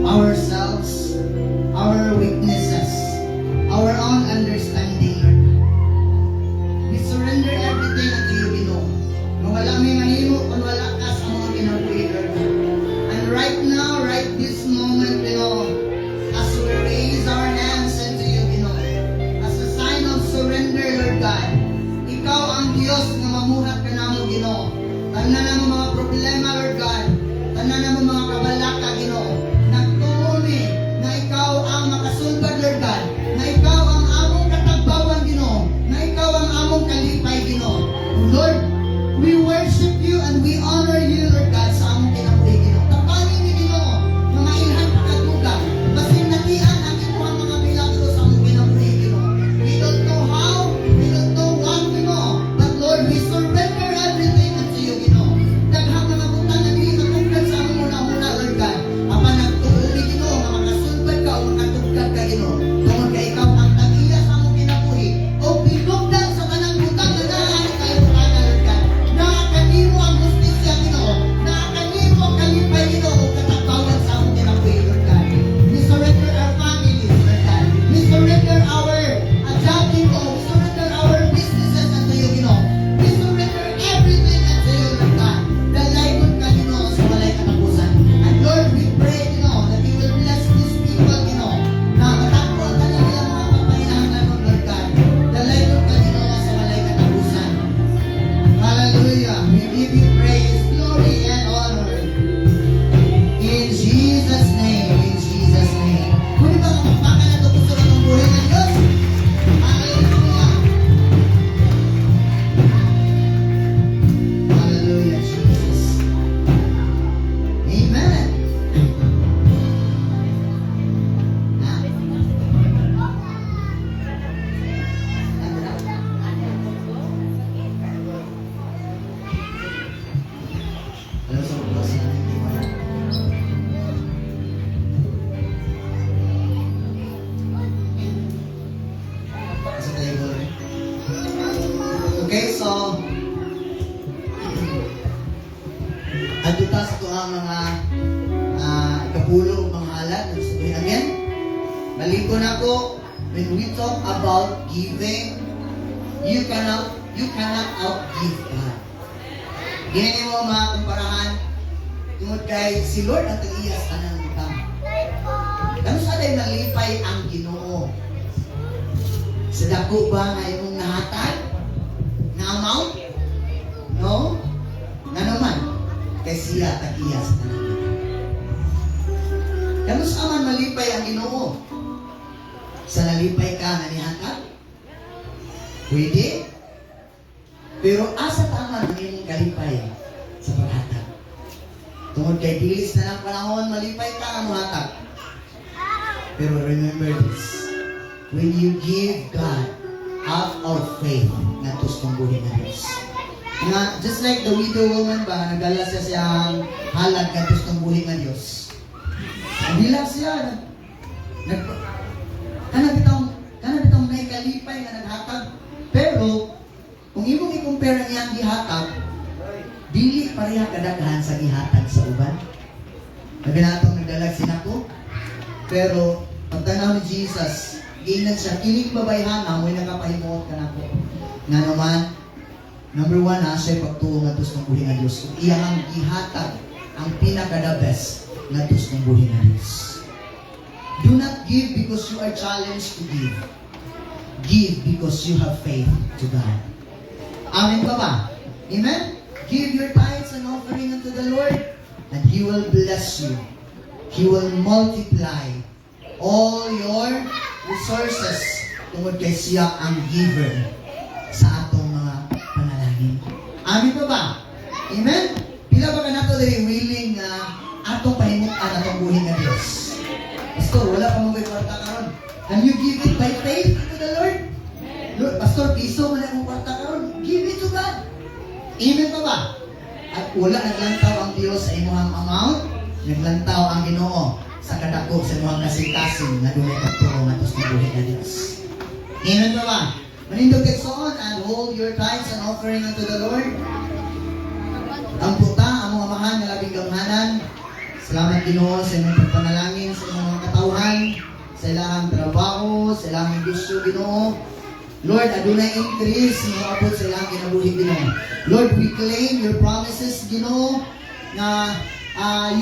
S4: ourselves, our weaknesses, our own understanding, Lord. We surrender everything unto you, Lord. Kung wala may mahimo, kung wala ka sa mga kinabuhi, Lord. And right now, right this moment, Lord, as we raise our hands unto you, Lord, as a sign of surrender, Lord God, ikaw ang Diyos na mamuhat ka namo, Ginoo. Tanan na mga problema, Lord God. Tanan na mga kabalaka, Ginoo. Nagtuloy na ikaw ang makasulbad, Lord God. Na ikaw ang among katagbawan, Ginoo. Na ikaw ang among kalipay, Ginoo. Lord, we worship you and we honor you, Lord God, sa among kinabuhi, Ginoo. Tapanin ni Ginoo na mailhan ka katugang. Basin nakian ang inyong mga milagro sa among kinabuhi, Ginoo. We don't know how, we don't know what, Ginoo. But Lord, we surrender everything unto you, Ginoo. Daghang mga butang na dili matugkad sa among una-una, Lord God. Apan nagtuuli, Ginoo, nga makasulbad ka o makatugkad ka, Ginoo. Tungod kay ikaw ang tagiya sa among kinabuhi. O pinugdan sa tanang butang na dahil kayo butang, Lord God. Nakakanimo ang justisya, Ginoo. Nakakanimo ang kalipay, Ginoo, o katagbawan sa among kinabuhi, Lord God. We surrender our families, Lord God. We surrender our jobbing, o we surrender our businesses unto you, Ginoo. We surrender everything unto you, Lord God. Dalayon ka, Ginoo, sa walay katapusan. And Lord, we pray, Ginoo, that you will bless these people, Ginoo, na matakbo ka na nilang mga pangailangan, Lord God. Dalayon ka, Ginoo, sa walay katapusan. Hallelujah. We give you praise, glory, and honor. In Jesus' name, in Jesus' name. Kung ba kapagpakan na ito gusto ng buhay ng Diyos? Hallelujah. Hallelujah, Jesus. Amen. Alam sa mga sa ating iwan. Sa table. Okay, so adutas ko ang mga kapulo, mga alat. Sabihin namin, balikon ako, when we talk about giving, you cannot outgive God. Ganyan mo mga kumparahan, tungod kay si Lord ang tag-iyas ka ng utang. Kano sa day nalipay ang Ginoo? Sa dako ba nga imong nahatag? Na amount? No? Nga naman, kay siya tag-iyas ka ng utang. Kano sa man malipay ang Ginoo? Sa nalipay ka nga nihatag? Pwede? Pero asa tama ang imong kalipay sa paghatag? Tungod kay dilis na ng panahon, malipay ka ang muhatag. Pero remember this, when you give God out of faith, natus kong buhay na Diyos. Nga, just like the widow woman ba, nagdala siya siyang halad natus kong buhay na Diyos. Nagdila siya, kanang bitang may kalipay na naghatag. Pero, kung imong i-compare ang iyang gihatag, dili pareha kadaghan sa gihatag sa uban. Naginatong nagdalag sinako, pero pagtanaw ni Jesus, giinad siya, kining babayhana, mo'y nakapahimuot ka nako. Nga naman, number one ha, siya'y pagtuo nga tus ng buhay ng Diyos. Kung iyang gihatag, ang pinaka-the best nga tus ng buhay ng Diyos. Do not give because you are challenged to give. Give because you have faith to God. Amen ba ba? Amen? Give your tithes and offering unto the Lord, and He will bless you. He will multiply all your resources tungod kay siya ang giver sa atong mga panalangin. Amen ba ba? Amen? Pila ba ka nato dali willing na atong pahimutan atong buhay nga Diyos? Pastor, wala pa mong kwarta karon. Can you give it by faith to the Lord? Lord, Pastor, piso man akong kwarta karon. Give it to God. Amen ba ba? At wala naglantaw ang Dios sa imong amount, naglantaw ang Ginoo sa kadako sa imong kasing-kasing nga dunay pagtuo nga tos mabuhi nga Dios. Amen ba ba? Manindog kay soon and hold your tithes and offering unto the Lord. Ang puta, among amahan nga labing gamhanan. Salamat Ginoo sa imong pagpanalangin sa imong mga katawhan, sa ilahang trabaho, sa ilahang gusto Ginoo. Lord, adunay increase nga abot sa ilahang kinabuhi Ginoo. Lord, we claim your promises Ginoo na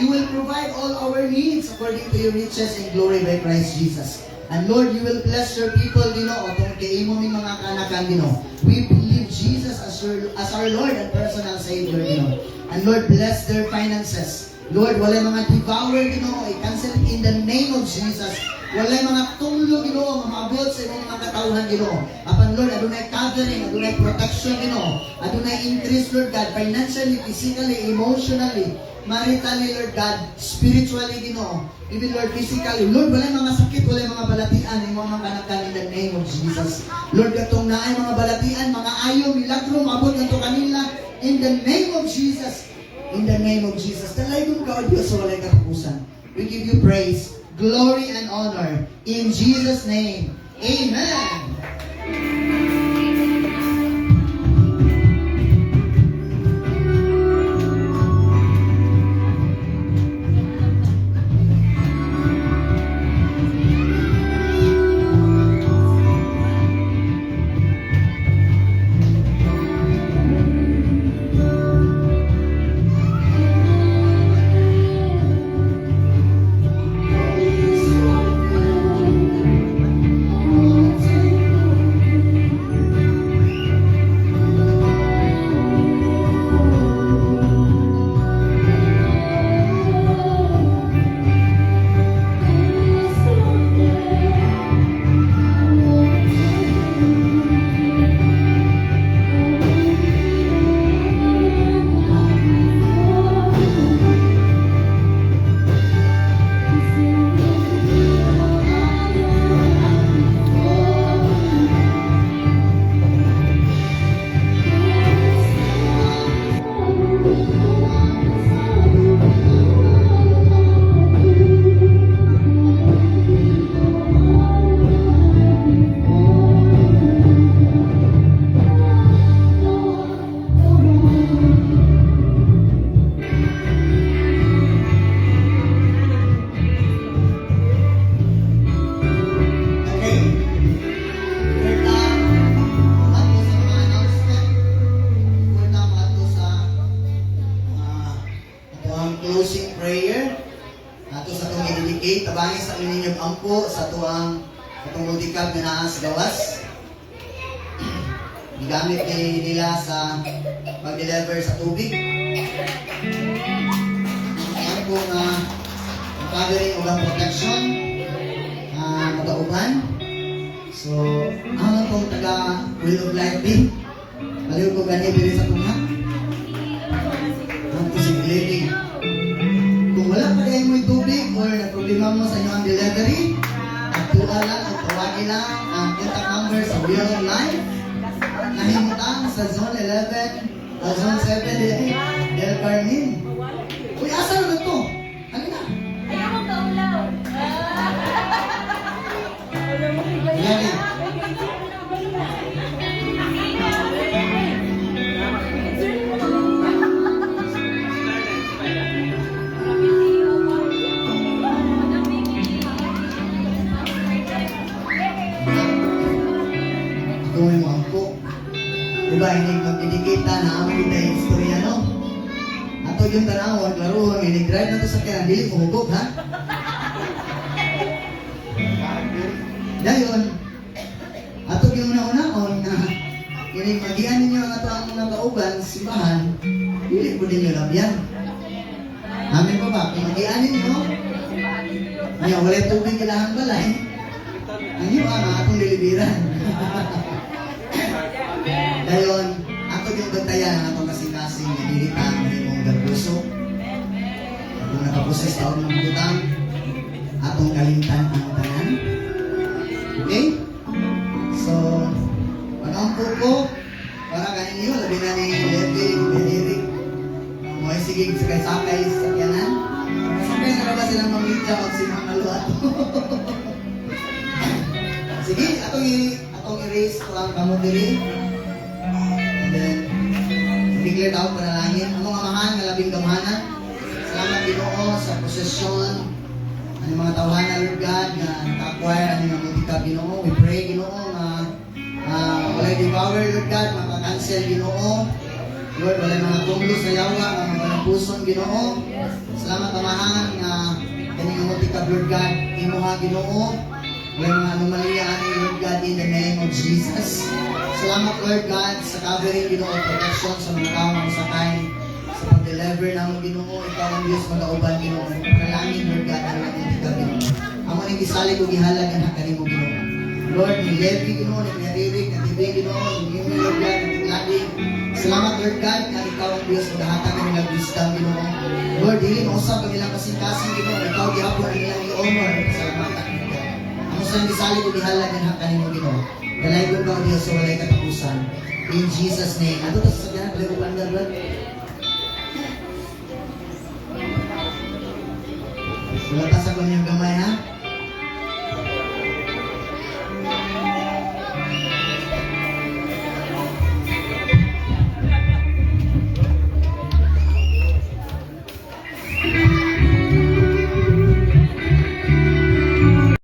S4: you will provide all our needs according to your riches and glory by Christ Jesus. And Lord, you will bless your people Ginoo tungod kay imo ning mga kanakan Ginoo. We believe Jesus as our Lord and personal Savior Ginoo. And Lord, bless their finances. Lord, walay mga devour Ginoo, i-cancel in the name of Jesus. Walay mga tunglo Ginoo, mamabot sa imong mga katawhan Ginoo. Apan Lord, adunay covering, adunay protection Ginoo. Adunay increase Lord God, financially, physically, emotionally, maritally Lord God, spiritually Ginoo. Even Lord, physically. Lord, walay mga sakit, walay mga balatian, imong mga kanakan in the name of Jesus. Lord, katong naay mga balatian, mga ayo, milagro, mabot nato kanila in the name of Jesus. In the name of Jesus. Talagang ka, O Diyos, sa walay katapusan. We give you praise, glory, and honor. In Jesus' name. Amen. Closing prayer. Ato sa itong i-dedicate. Tabangin sa ninyong ampo sa tuwang multicab na naa sa gawas. Gigamit nila sa pag-deliver sa tubig. Ang po na covering o protection magauban. So, ang itong taga Will of Life din. Baliw ko ganyan din sa tunga. Ang posibility. Kung wala pa rin mo tubig or problema mo sa inyong delivery, magtuwa lang o tawagin lang ang contact number sa Wheel of Life. Nahimutang sa Zone 11 o Zone 7 Del Carmen. Uy, asa na ito? Halina.
S2: Ayaw mo kaulaw.
S4: Lagi. Gawin mo ang po. Diba, hindi magdidikita na amoy na yung istorya, no? Ato yung tanawag, laruan, ini-drive na ito sa kaya, dili ko hukog, ha? Dayon, ato yung una-unaon na magian ninyo ang ato ang mga kauban, simbahan, dili ko din yung labyan. Amin pa ba? Kung magian ninyo, ayaw, wala tubig ilahang balay, ang iyo ang atong lilibiran. Dayon, ato yung bantayan ang atong kasing-kasing nililitan ng imong gagpuso. Kung nakapusis taon ng butang, atong kalimtan ang tanan. Okay? So, pag-ampo ko, para ganin niyo, labi na ni Levi, Benedict, sige, sakay-sakay sa sakyanan. Sakay na ba silang mamilya o silang maluat? Sige, atong erase ko lang kamo diri. And then, declare out panalangin. Ang mga amahan nga labing gamahanan. Salamat Ginoo sa prosesyon. Ang mga tawanan, Lord God, na naka-acquire ang mga mutika Ginoo. We pray Ginoo nga walay devour, Lord God, maka-cancel Ginoo. Lord, walay mga tumlos na yawa, mga puson Ginoo. Salamat amahan nga kaning mutika, Lord God, Ginoo Ginoo. May mga anomalya ani Lord God in the name of Jesus. Salamat Lord God sa covering Ginoo protection sa mga tao ng sakay sa pag-deliver ng Ginoo. Ikaw ang Diyos mag-auban Ginoo. Panalangin Lord God ang mga ikaw Ginoo. Amo ning gisalig ug gihalag ang kanimo Ginoo. Lord, ni Levi Ginoo, ni Maririk, ni Tibi Ginoo, ni Lord God, ni Lagi. Salamat Lord God nga ikaw ang Diyos maghatag ng mga wisdom Ginoo. Lord, dili mo usab ang ilang kasing-kasing Ginoo. Ikaw gihapon ang ilang i-honor. Salamat Lord God. Sa gisalig ug gihalag ang kanimo Ginoo. Dalay ko ka Dios sa walay katapusan. In Jesus name. Ato ta sa sakyanan pwede ko pandar Lord. Wala ta sa kanyang gamay ha.